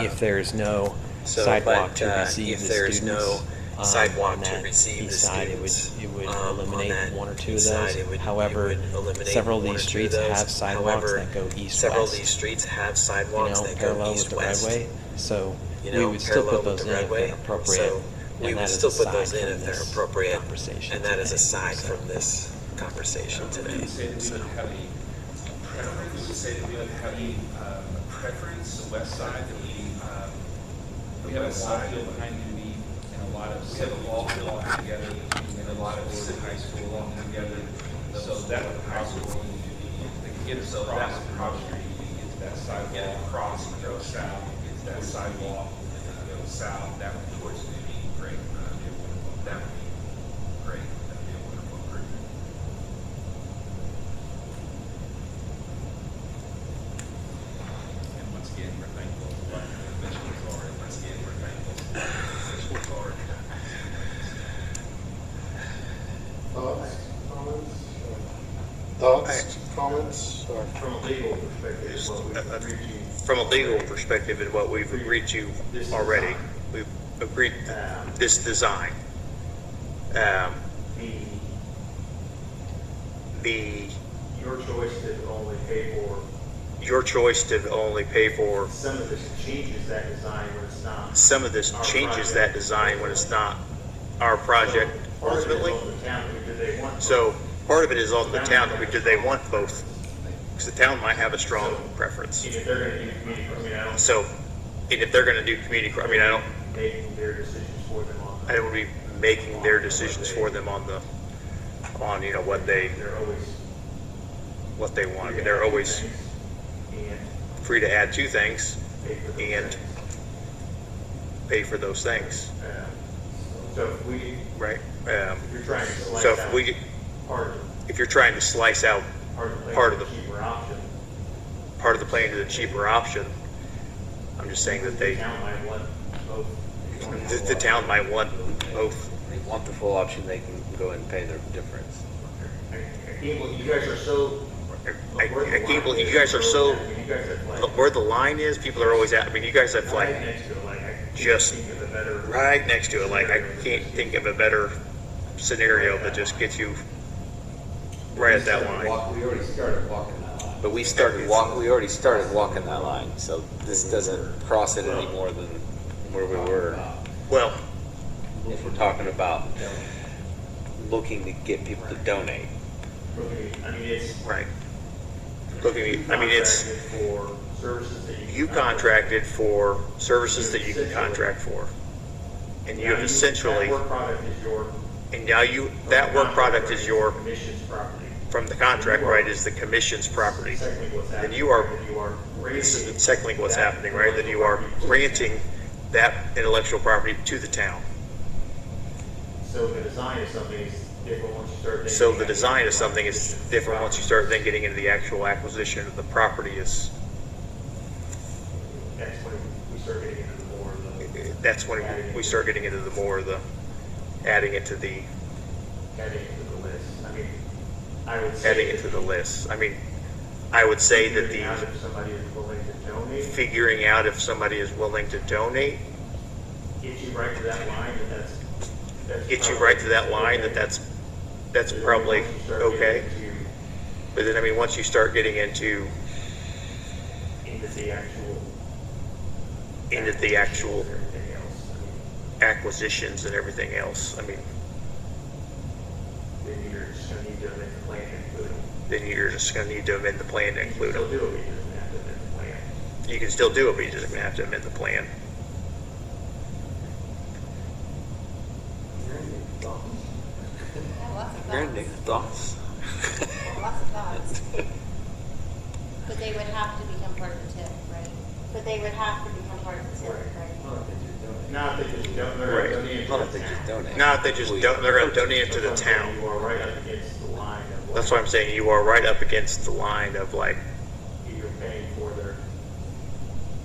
if there's no sidewalk to if receive the there's students, sidewalk on to that receive the east side, students. it would On eliminate that one or two of east side, those. it would However, eliminate several of one or these two of streets those. have sidewalks However, that go east-west. several of these streets have sidewalks that go parallel with the east-west. roadway. So You we know, would still parallel put with those the in if roadway. they're appropriate. So we and would that is still put aside those in from if they're this appropriate, conversation and that is today. aside So- from this conversation today. We would say that we would have a preference, we would say that we would have a preference, the west side, that we have a ball field behind UB and a lot of, we have a ball field all together and a lot of Wood High School all together. So that would probably, get us across the cross street, get to that sidewalk, cross and go south, get to that sidewalk, go south, that would towards UB, great. That would be great, that'd be a wonderful improvement. And once again, we're thankful for what the commissioners are, and once again, we're thankful for the commissioners are. Thoughts, comments, or From a legal perspective, what we've agreed to. From a legal perspective and what we've agreed to already, we've agreed this design. The Your choice to only pay for, your choice to only pay for some of this changes that design when it's not. some of this changes that design when it's not our project Part of it is ultimately. on the town, because they want. So part of it is on the town. Do they want both? Because the town might have a strong preference. And if they're gonna do community, I mean, I don't. So, and if they're going to do community, I mean, Making their decisions for them on. I don't be making their decisions for them on you know what they They're always. want. I mean, they're always And free to add two things pay for those and things. pay for those things, So if we, right? if you're trying to select So out part of, if you're trying to slice out part of part the of the cheaper option, part of the plan to the cheaper option, I'm just saying that the town might want both. the town might want both. They want the full option, they can go ahead and pay their difference. I can't believe you guys are so. I can't believe you guys are so. You guys have like. Where the line is, people are always at. I mean, you guys have Right like next to it, like, I can't just think of a better. right next to it. Like I can't think of a better scenario that just gets you right at that line. We already started walking that line. But we already started walking that line, so this doesn't cross it any more than where we were. Well, If we're talking about looking to get people to donate. I mean, it's. right. Look at me. I mean, it's For services that you contracted for services that you can contract for, and you have essentially, That work product is your. and now that work product is your Commission's property. from the contract, right? Is the commission's property. Secondly, what's Then happening. you are. You are This raising. is secondly what's happening, right? That you are granting that intellectual property to the town. So the design of something is different once you start. So the design of something is different once you start then getting into the actual acquisition of the property is, That's when we start getting into the more of the. that's when we start getting into the more of the, adding it to the, Adding it to the list. I mean, I would say. adding it to the list. I mean, I would say that figuring out the, if somebody is willing to donate, figuring out if somebody is willing to donate, get you right to that line, and that's. get you right to that line, that's probably Once you start okay. getting But then, I mean, once you start getting into into the actual. the actual Everything else, acquisitions and everything else, I mean, then you're just gonna need to amend the plan to include them. then you're just gonna need to amend the plan to include Still them. do it, you just have to amend the plan. You can still do it, but you're just gonna have to amend the plan. Lots of Randy, thoughts. thoughts? Lots of thoughts. But they would have to become part of the TIF, right? But they would have to become part of the TIF, right? Not that just don't, they're Right. gonna donate Not to if the they just town. donate. Not if they just don't, they're gonna donate it to the town. You are right up against the line of. That's why I'm saying you are right up against the line of like, You're paying for their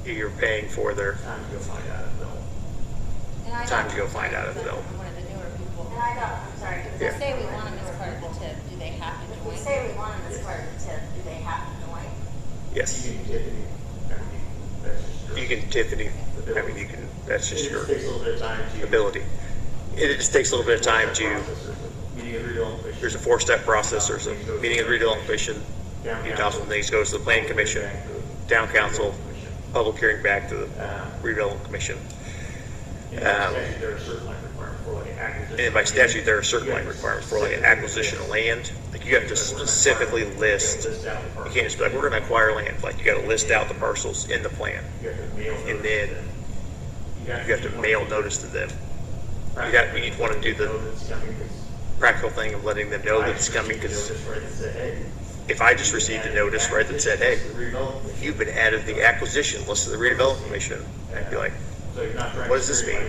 you're paying for their time to go find out if they'll. And I time don't- to go find out if they'll. One of the newer people. And I don't, I'm sorry. If Yeah. they say we want them as part of the TIF, do they have to join? If we say we want them as part of the TIF, do they have to join? Yes, You can Tiffany, I mean, that's just. you can Tiffany, I mean, you can, that's It just your just takes a little bit of time to. ability. it just takes a little bit of time to, there's a 4-step process. There's a meeting of the redevelopment commission, the council, then it goes to the planning commission, town council, public hearing back to the redevelopment commission. And then by statute, there are certain like requirements for like an acquisition of land. Like you have to specifically list, you can't just be like, we're gonna acquire land. Like you gotta list out the parcels in the plan. And then you have to mail notice to them. You want to do the practical thing of letting them know that it's coming, because if I just received a notice, right, that said, hey, you've been added to the acquisition list of the redevelopment commission, I'd be like, what does this mean?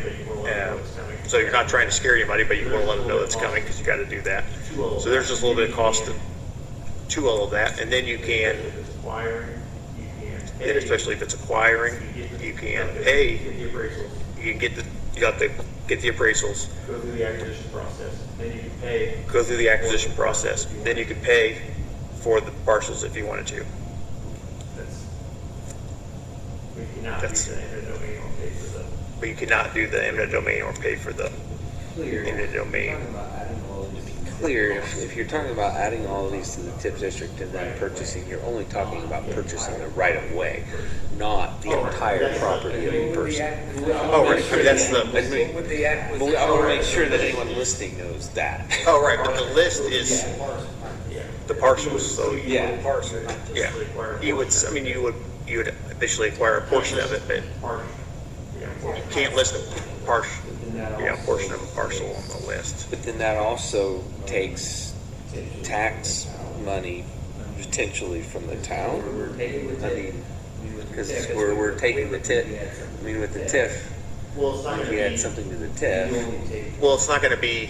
So you're not trying to scare anybody, but you want to let them know it's coming because you got to do that. So there's just a little bit of cost to all of that, and then you can, and especially if it's acquiring, you can pay. You can get the appraisals. Go through the acquisition process. Then you can pay. Go through the acquisition process. Then you can pay for the parcels if you wanted to. But you cannot do the eminent domain or pay for the eminent domain. Clear, if you're talking about adding all of these to the TIF district and then purchasing, you're only talking about purchasing the right of way, not the entire property of the person. Oh, right. I mean, that's the. But I want to make sure that anyone listening knows that. Oh, right. But the list is the parcels. So yeah, yeah. You would. I mean, you would initially acquire a portion of it, but you can't list a portion. Yeah, a portion of a parcel on the list. But then that also takes tax money potentially from the town. I mean, because we're taking the TIF. I mean, with the TIF, if you add something to the TIF. Well, it's not going to be.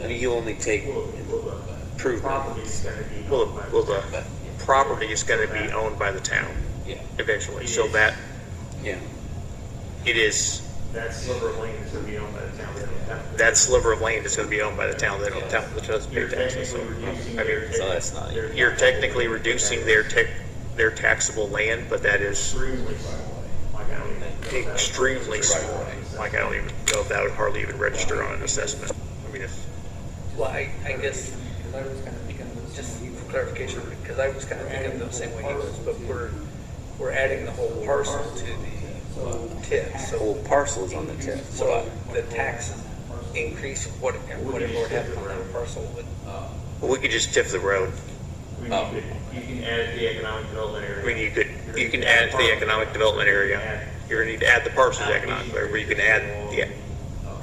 I mean, you only take improvements. Well, the property is going to be owned by the town. Yeah. Eventually, so that. Yeah. It is. That sliver of land is going to be owned by the town. That sliver of land is going to be owned by the town. They don't pay taxes. So, I mean, so that's not. You're technically reducing their taxable land, but that is extremely small. Like I don't even know if that would hardly even register on an assessment. I mean, if. Well, I guess I was kind of thinking, just for clarification, because I was kind of thinking the same way he was, but we're adding the whole parcel to the TIF. So the whole parcel is on the TIF. So the tax increase, whatever would happen on that parcel would. Well, we could just TIF the road. You can add it to the economic development area. I mean, you can add it to the economic development area. You're going to need to add the parcels economic area, where you can add the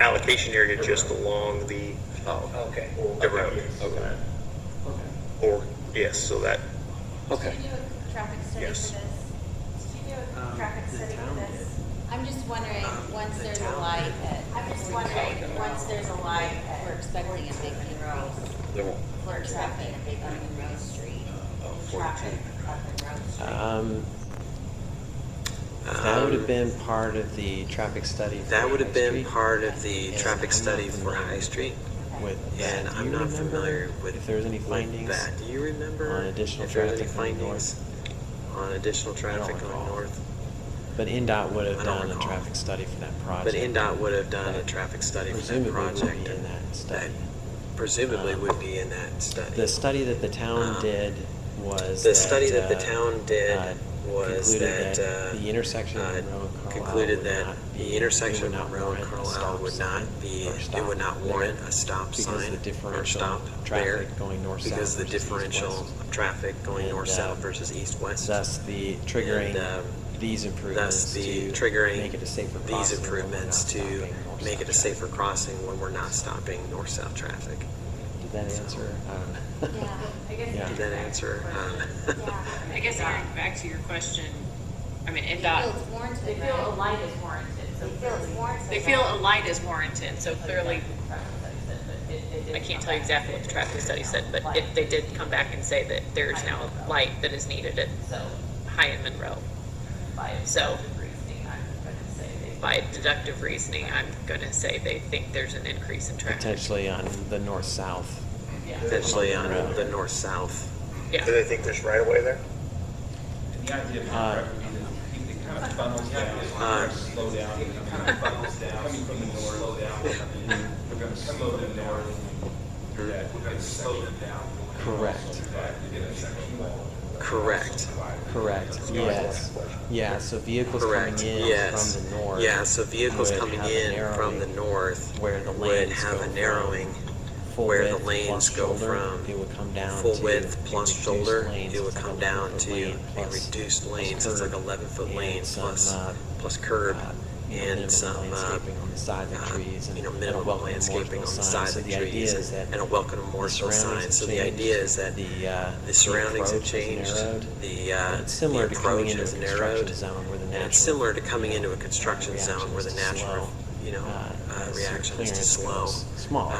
allocation area just along the road. Okay. Or yes, so that. Okay. Did you do a traffic study for this? Did you do a traffic study for this? I'm just wondering, once there's a light at. We're expecting a big Monroe. We're expecting a big Monroe Street. Traffic up in Rose Street. That would have been part of the traffic study. That would have been part of the traffic study for High Street. And I'm not familiar with if there's any findings that. Do you remember on additional if there's any traffic going findings on additional traffic going north? But NDOT would have done a traffic study for that project. But NDOT would have done a traffic study for that project. In that study. Presumably would be in that study. The study that the town did was the study that the town did was that the intersection of Monroe and Carlisle concluded that the intersection of Monroe and Carlisle would not be, it would not warrant a stop sign or stop there because the differential of traffic going north-south versus east-west. Thus the triggering these improvements to make it a safer crossing when we're not stopping north-south traffic. Did that answer? Did that answer? I guess going back to your question, I mean, NDOT, they feel a light is warranted. They feel a light is warranted, so clearly, I can't tell you exactly what the traffic study said, but they did come back and say that there's now a light that is needed at High and Monroe. So, by deductive reasoning, I'm going to say they think there's an increase in traffic. Potentially on the north-south. Potentially on the north-south. Yeah. Do they think there's right away there? The idea of it kind of funnels down, slow down, coming from the north, slow down. slow them down. We're gonna slow them down. Correct. Correct. Correct, yes. Yeah, so vehicles Correct. coming in Yes. from the north. Yeah, so vehicles would coming have a in from the narrowing north where the would lanes have go a from narrowing full where the width lanes plus go shoulder. from It would come down full to width a plus reduced shoulder. lanes. It would It's like come a down 11-foot to lane a plus- reduced plus lanes. It's like curb 11-foot and lanes some, plus curb minimum and some landscaping on the side of the trees and you know, and a minimum welcome to landscaping on the Mooresville side sign. of the So the idea trees is that and a welcome to Mooresville sign. So the idea is that the surroundings have approach is changed. narrowed. The It's similar the to coming approach into a is construction narrowed. zone where the And natural it's similar to coming into a construction zone where the reaction is to natural, slow. you know, As your reaction is to clearance slow. goes smaller.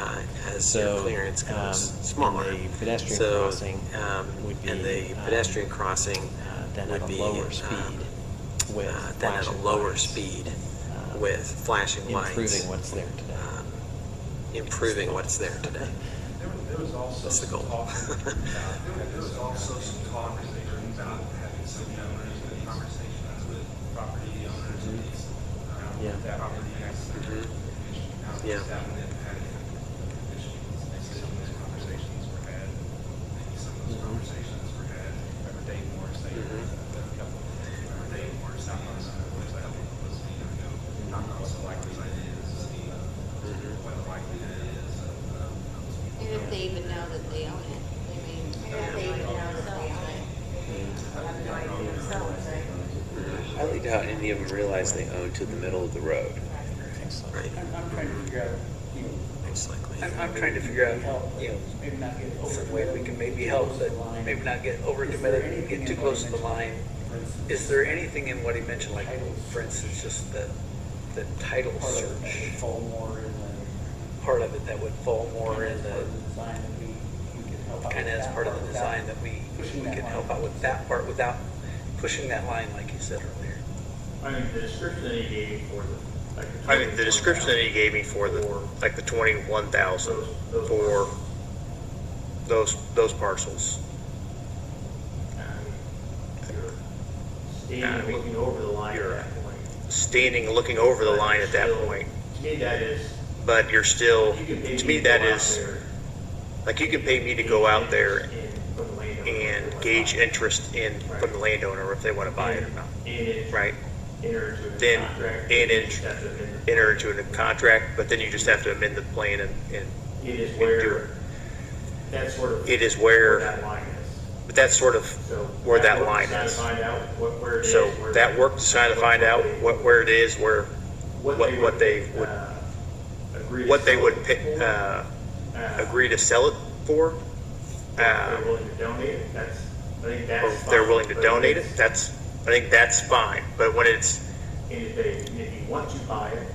As your So, clearance goes smaller. and the pedestrian So, crossing would be, and the pedestrian crossing then would at a be lower speed with then at a flashing lower lights, speed with flashing lights. improving what's there today. Improving what's there today. There was also That's the some goal. talk there was also some talk about having some owners and conversations with property owners and Yeah. that property next to the Yeah. that one didn't have any conditions. Some of those conversations were had. Maybe some of those conversations were had. Remember Dave Morris? They a couple. Remember Dave Morris? That was a couple of us a year ago. Not so likely as it is. What the likelihood is of If they even know that they own it. I mean, if they even know that they own it. Have no idea themselves, right? I highly doubt any of them realize they own to the middle of the road. Right. I'm trying to figure out, you know, Most likely. I'm trying to figure out, you know, some way we can maybe help, but maybe not get overcommitted and get too close to the line. Is there anything in what he mentioned, like, for instance, just the title search? Part of it that would fall more in the, kind of as part of the design that we can help out with that part without pushing that line like you said earlier. I mean, the description that he gave me for The description that he gave me for like the 21,000 for those parcels. Standing looking over the line at that point. Standing and looking over the line at that point. To me, that is. But you're still, to me, that is, like, you can pay me to go out there and gauge interest in, from the landowner if they want to buy it or not, right? Then, enter into a contract, but then you just have to amend the plan and It is do where, it. that's sort of. It is where, that line is. but that's sort of where that line is. Find out where it is. So where that work to try to find out where it is, where, what they would, agree. what they would agree to sell it for. They're willing to donate it, that's, I think Or that's. if they're fine. willing to But donate it's- it, that's, I think that's fine. But when it's, And if you want to buy it,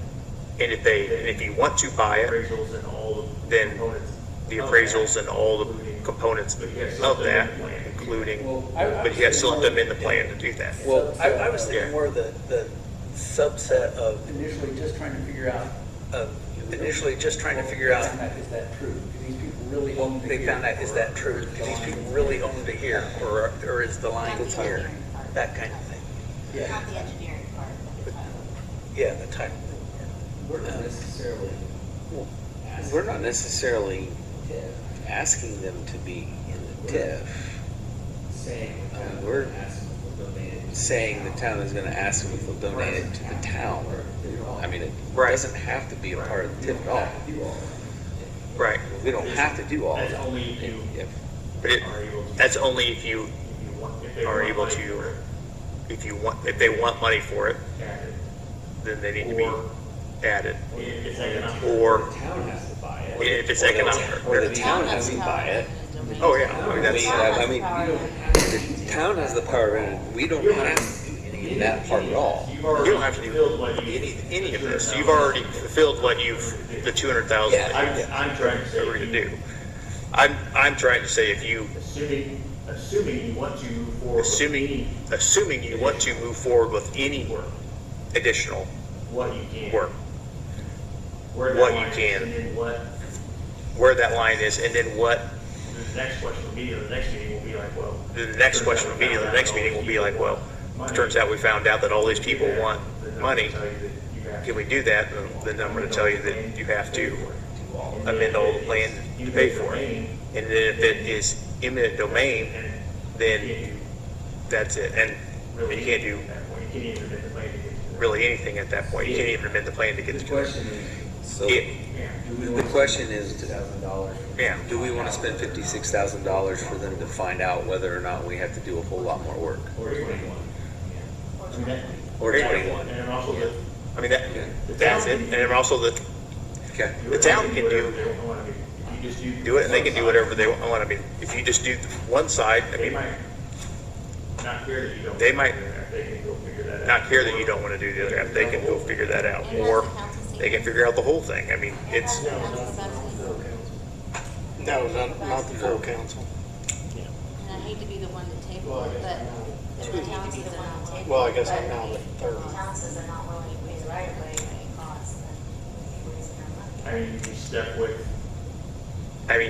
and if you want to buy it, appraisals and all the then components. the appraisals and all the components of that, including, but you still have to amend the plan to do that. Well, I was thinking Yeah. more of the subset of. Initially just trying to figure out. Is that true? Do these people really own the here? They found out, is that true? Do these people really own the here, or is the line here? That kind of thing. Yeah. Not the engineering part. Yeah, the title. We're not necessarily. We're not necessarily asking them to be in the TIF. We're saying the town is gonna ask them if they'll donate it to the town. I mean, it doesn't have to be a part of the TIF at all. Right. We don't have to do all of That's that. only if you But that's only if you if they are want able money to, for it, if they want money for it, add it. then they need to be added. If it's economic. Or Town has to buy it. if it's economic. Or the town has to buy it. Oh, yeah. I mean, that's, I mean, the town has the power, and we don't have to do any of that part at all. You've you already don't have to fulfilled do what you. any of this. You've already fulfilled what the 200,000 that I'm trying to say. you agreed to do. I'm trying to say if you, Assuming you want to move forward. assuming you want to move forward with any additional What you can. work, Where that what you line is, can. And then what, where that line is, and then what, the next question will be, or the next meeting will be like, well. the next question will be, the next meeting will be like, well, it turns out we found out that all these people want money. Can we do that? Then I'm going to tell you that you have to amend all the plan to pay for it. And then if it is eminent domain, then that's it. And you can't do really anything at that point. You can't even amend the plan to get to it. So the question is, do we want to spend $56,000 for them to find out whether or not we have to do a whole lot more work? Or 21. And also the, I mean, that's it. And then also the town can do it, and they can do whatever they want. I mean, if you just do one side, I mean, they might not care that you don't want to do the other half. They can go figure that out, or they can figure out the whole thing. I mean, it's No, not the full council. And I hate to be the one to table it, but if the town says they're not taking it. Well, I guess I'm now the third. The town says they're not willing to pay the right of way costs, then we're wasting our money. I mean,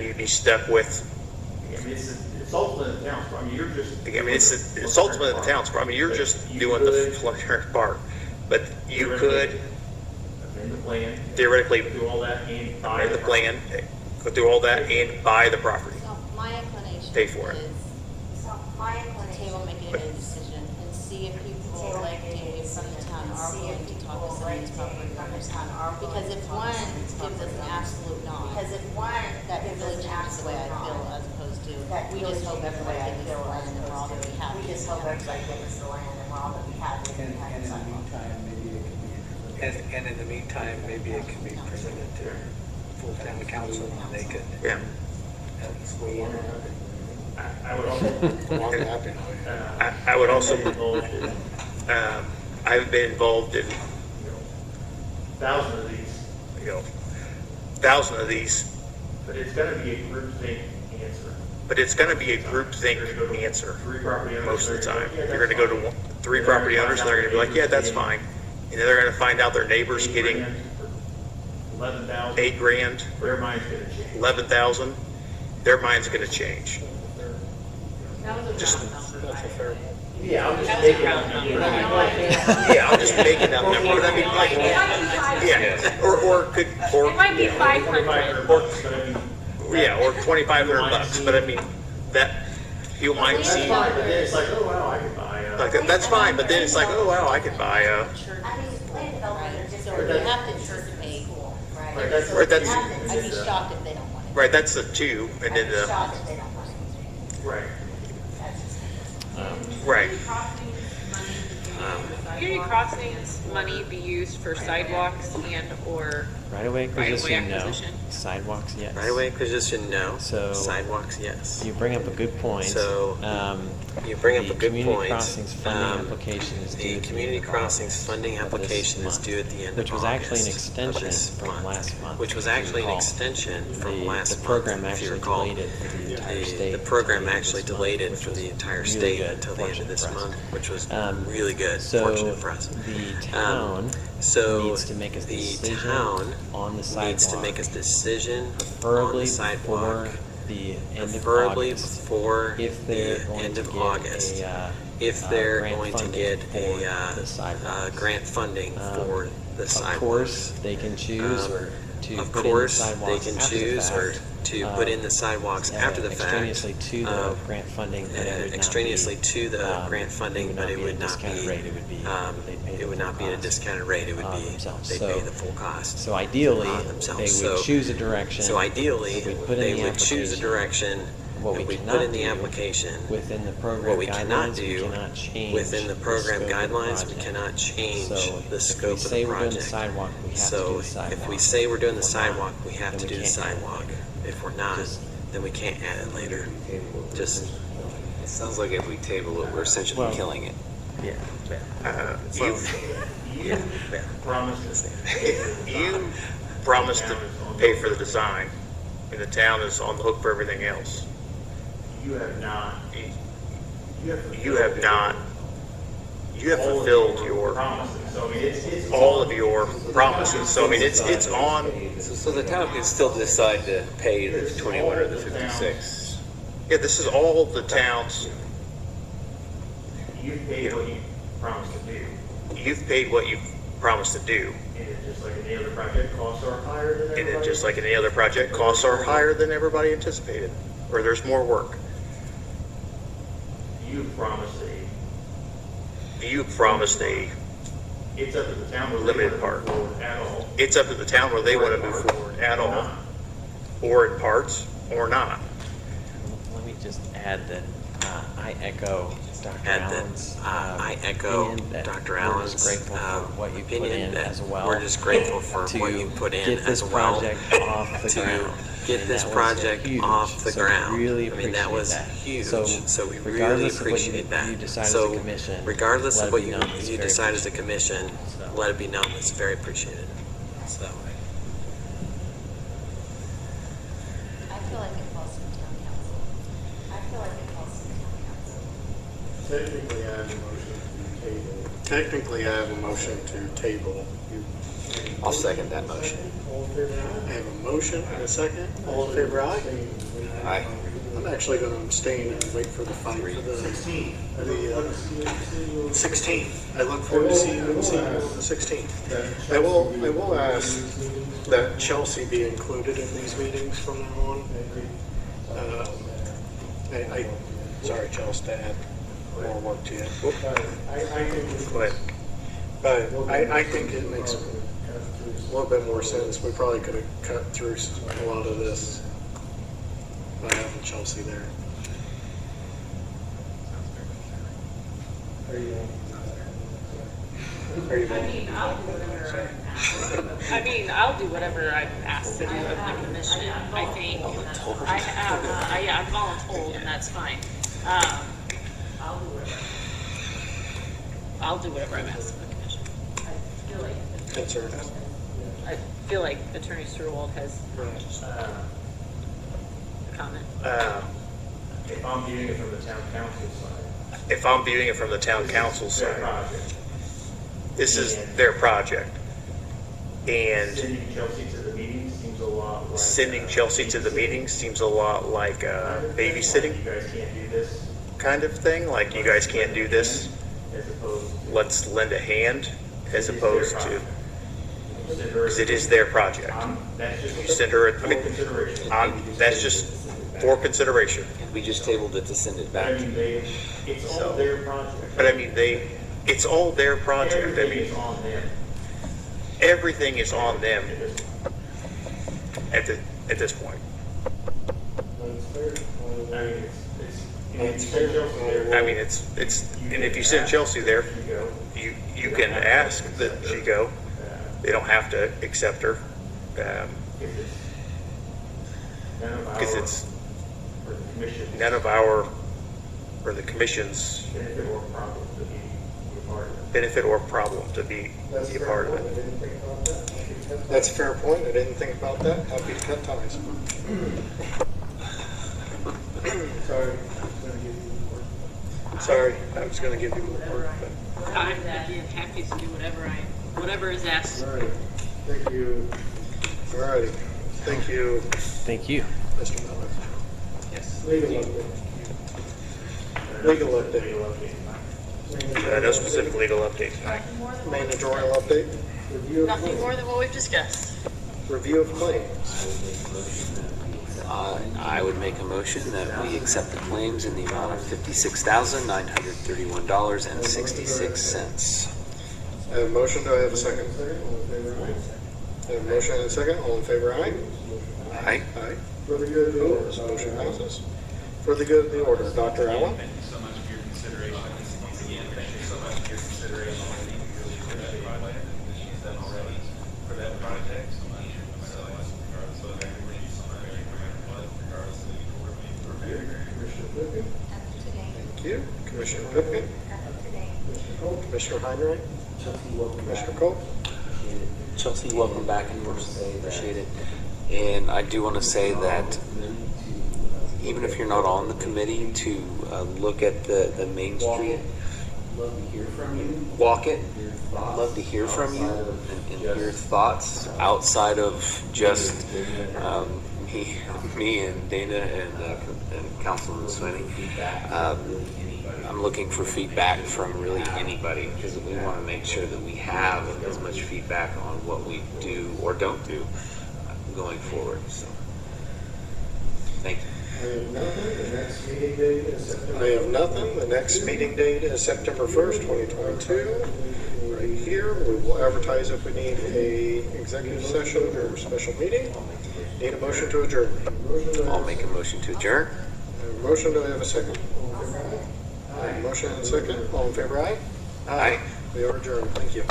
you'd be stuck with, you'd be stuck with. I mean, it's ultimately the town's problem. You're just. I mean, it's ultimately the town's problem. I mean, you're just doing the preliminary part, but you could Amend the plan. theoretically Do all that and buy amend the plan, go through all that, and buy the property. So my inclination Pay for it. is, table making a decision and see if people like Dave from the town are willing to talk to some of these property owners. Because if one gives us an absolute no, that really changes the way I feel as opposed to, we just hope everybody gives us the land and we're all gonna be happy. We just hope everybody gives us the land and we're all gonna be happy. And in the meantime, maybe it can be. And in the meantime, maybe it can be presented to full town council and they could. Yeah. I would also. I would also. I've been involved in Thousands of these, thousands of these, but it's gotta be a groupthink answer. but it's going to be a groupthink answer Three property owners. most of the time. You're going to go to three property owners, and they're going to be like, "Yeah, that's fine," and then they're going to find out their neighbor's getting $11,000. $8,000, Their mind's gonna change. 11,000. Their mind's going to change. Just Yeah, I'm just making up numbers. yeah, I'm just making up numbers. I mean, like, yeah, or could, or It might be 500. $2,500, but I mean, yeah, or $2,500. But I mean, that you might see. that's fine, but then it's like, oh, wow, I could buy, Like, that's fine, but then it's like, oh wow, I could buy a. So we have to anticipate, Right, that's- Right, that's I'd be shocked if they don't want it. right. That's the two, and then the Shocked if they don't want it. right. right. Community crossings money be used for sidewalks and or Right-of-way right-of-way acquisition, no. acquisition? Sidewalks, yes. Right-of-way acquisition, no. So- Sidewalks, yes. You bring up a good point. So, you bring up a good The community point. crossings funding application is due The at the community end of crossings August funding of this application is month, due at the end of August. which was actually an of extension this from month, last month. Which was if you actually an recall. extension from last month. The program if you actually recall. delayed it for the entire state. The program until the end of actually this month, delayed it which for was the entire really state good, until the end of fortunate this for us. month, which was Um, really good, So fortunate for us. the town So needs to make a the decision town on the sidewalk. needs to make a decision on Preferably the sidewalk. before the end of Preferably August. before If they're the going end to of get August. If a they're grant going to funding get for the sidewalks. grant funding for the Of sidewalks. course, they can choose or to Of put in the course, they sidewalks can after the choose or fact. to put in the sidewalks after the fact. Extraneously to the grant funding, but it would not extraneously be, to the grant funding, but it would not discounted be, rate. It would be, they'd pay the it would full not be at a cost, discounted rate, it would be, themselves. they'd So- pay the full cost. So ideally, themselves. they would So- choose a direction. So ideally, that we put in they the would choose a application. direction What that we we cannot put in the do application. Within the program What we cannot guidelines, do we cannot change within the program scope of the guidelines, we project. cannot change So the if scope we of say the we're doing the project. sidewalk, we have to So do the sidewalk. if we say we're doing the If we're not, sidewalk, we have then to we do the can't add it sidewalk. later. If we're not, then we can't add it later. Just, It sounds like if we table it, we're essentially killing it. Yeah. You promised to pay for the design, and the town is on the hook for everything else. You have not. You have fulfilled your promises. So I mean, it's all of your promises. So I mean, it's on. So the town can still decide to pay the 21 or the 56. Yeah, this is all the town's. You've paid what you promised to do. You've paid what you promised to do. And it's just like any other project, costs are higher than everybody. And then just like any other project, costs are higher than everybody anticipated, or there's more work. You promised You promised it's up to the town where limited they part. want to move forward at all. It's up to the town where they want to move forward at all, or in parts, or not. Let me just add that I echo Dr. Allen's I echo opinion that Dr. we're Allen's just grateful for what you put opinion in that as well. we're just grateful for to what you put in get this as well project off the to ground. get And this that was project huge. off the So we ground. really I mean, that was appreciate huge. that. So we really regardless of what appreciate that. you decide So as a commission, regardless let of it what be you, known it's you very decide as a appreciated. commission, let it be known it's very appreciated. So. I feel like it falls to town council. I feel like it falls to town council. Technically, I have a motion to table. Technically, I have a motion to table. I'll second that motion. I have a motion and a second. All in favor, aye? Aye. I'm actually going to abstain and wait for the fight for the 16th. I look forward to seeing you on the 16th. I will ask that Chelsea be included in these meetings from now on. Sorry, Chelsea, to add more work to you. Go ahead. But I think it makes a little bit more sense. We probably could have cut through a lot of this by having Chelsea there. Are you I'll do whatever I'm asked to do of the commission. I think I have. I'm voluntold, and that's fine. I'll do whatever I'm asked of the commission. I feel like Attorney Sturwald has a comment. If I'm viewing it from the town council side, If I'm viewing it from the town council their side, project, this is their project. And sending Chelsea to the meeting seems a lot like. sending Chelsea to the meeting seems a lot like babysitting You guys can't do this, kind of thing, like you guys can't do this, as opposed to. let's lend a hand, as opposed to, Because because it is their project. That's just. You send her, For consideration. that's just for consideration. We just tabled it to send it But I back. mean, it's all their project. But I mean, it's all their project. I Everything mean, is on them. everything is on them at this point. I mean, it's fair. I mean, it's, and if you send Chelsea there, you can ask that she go. They don't have to accept her, because it's none of our, or the commission's benefit or problem to be a part of it. That's a fair point. I didn't think about that. Happy to cut ties. Sorry, I was going to give you more work, but. I'm happy to do whatever is asked. All right. Thank you. All righty. Thank you, Thank you. Mr. Miller. Yes. Legal update. Legal update. No specific legal update tonight. Managerial update. Nothing more than what we've discussed. Review of claims. I would make a motion that we accept the claims in the amount of $56,931.66. I have a motion. Do I have a second? I have a motion and a second. All in favor, aye? Aye. Aye. For the good of the order, this motion passes. For the good of the order, Dr. Allen? Thank you so much for your consideration. Again, thank you so much for your consideration. I think you really put that project that she's done already for that project. So regardless of everything, regardless of the order, we're very, very Commissioner Pippin? Today. Thank you. Commissioner Pippin? Today. Commissioner Heinrich? Commissioner Cole? Chelsea, welcome back, and appreciate it. And I do want to say that even if you're not on the committee, to look at the Main Street, walk it. I'd love to hear from you and hear thoughts outside of just me and Dana and Councilman Swinney, I'm looking for feedback from really anybody, because we want to make sure that we have as much feedback on what we do or don't do going forward. So, thank you. I have nothing. The next meeting date is September. I have nothing. The next meeting date is September 1st, 2022. Right here, we will advertise if we need a executive session or special meeting. Need a motion to adjourn. I'll make a motion to adjourn. Motion, do I have a second? Motion and second. All in favor, aye? Aye. We are adjourned. Thank you.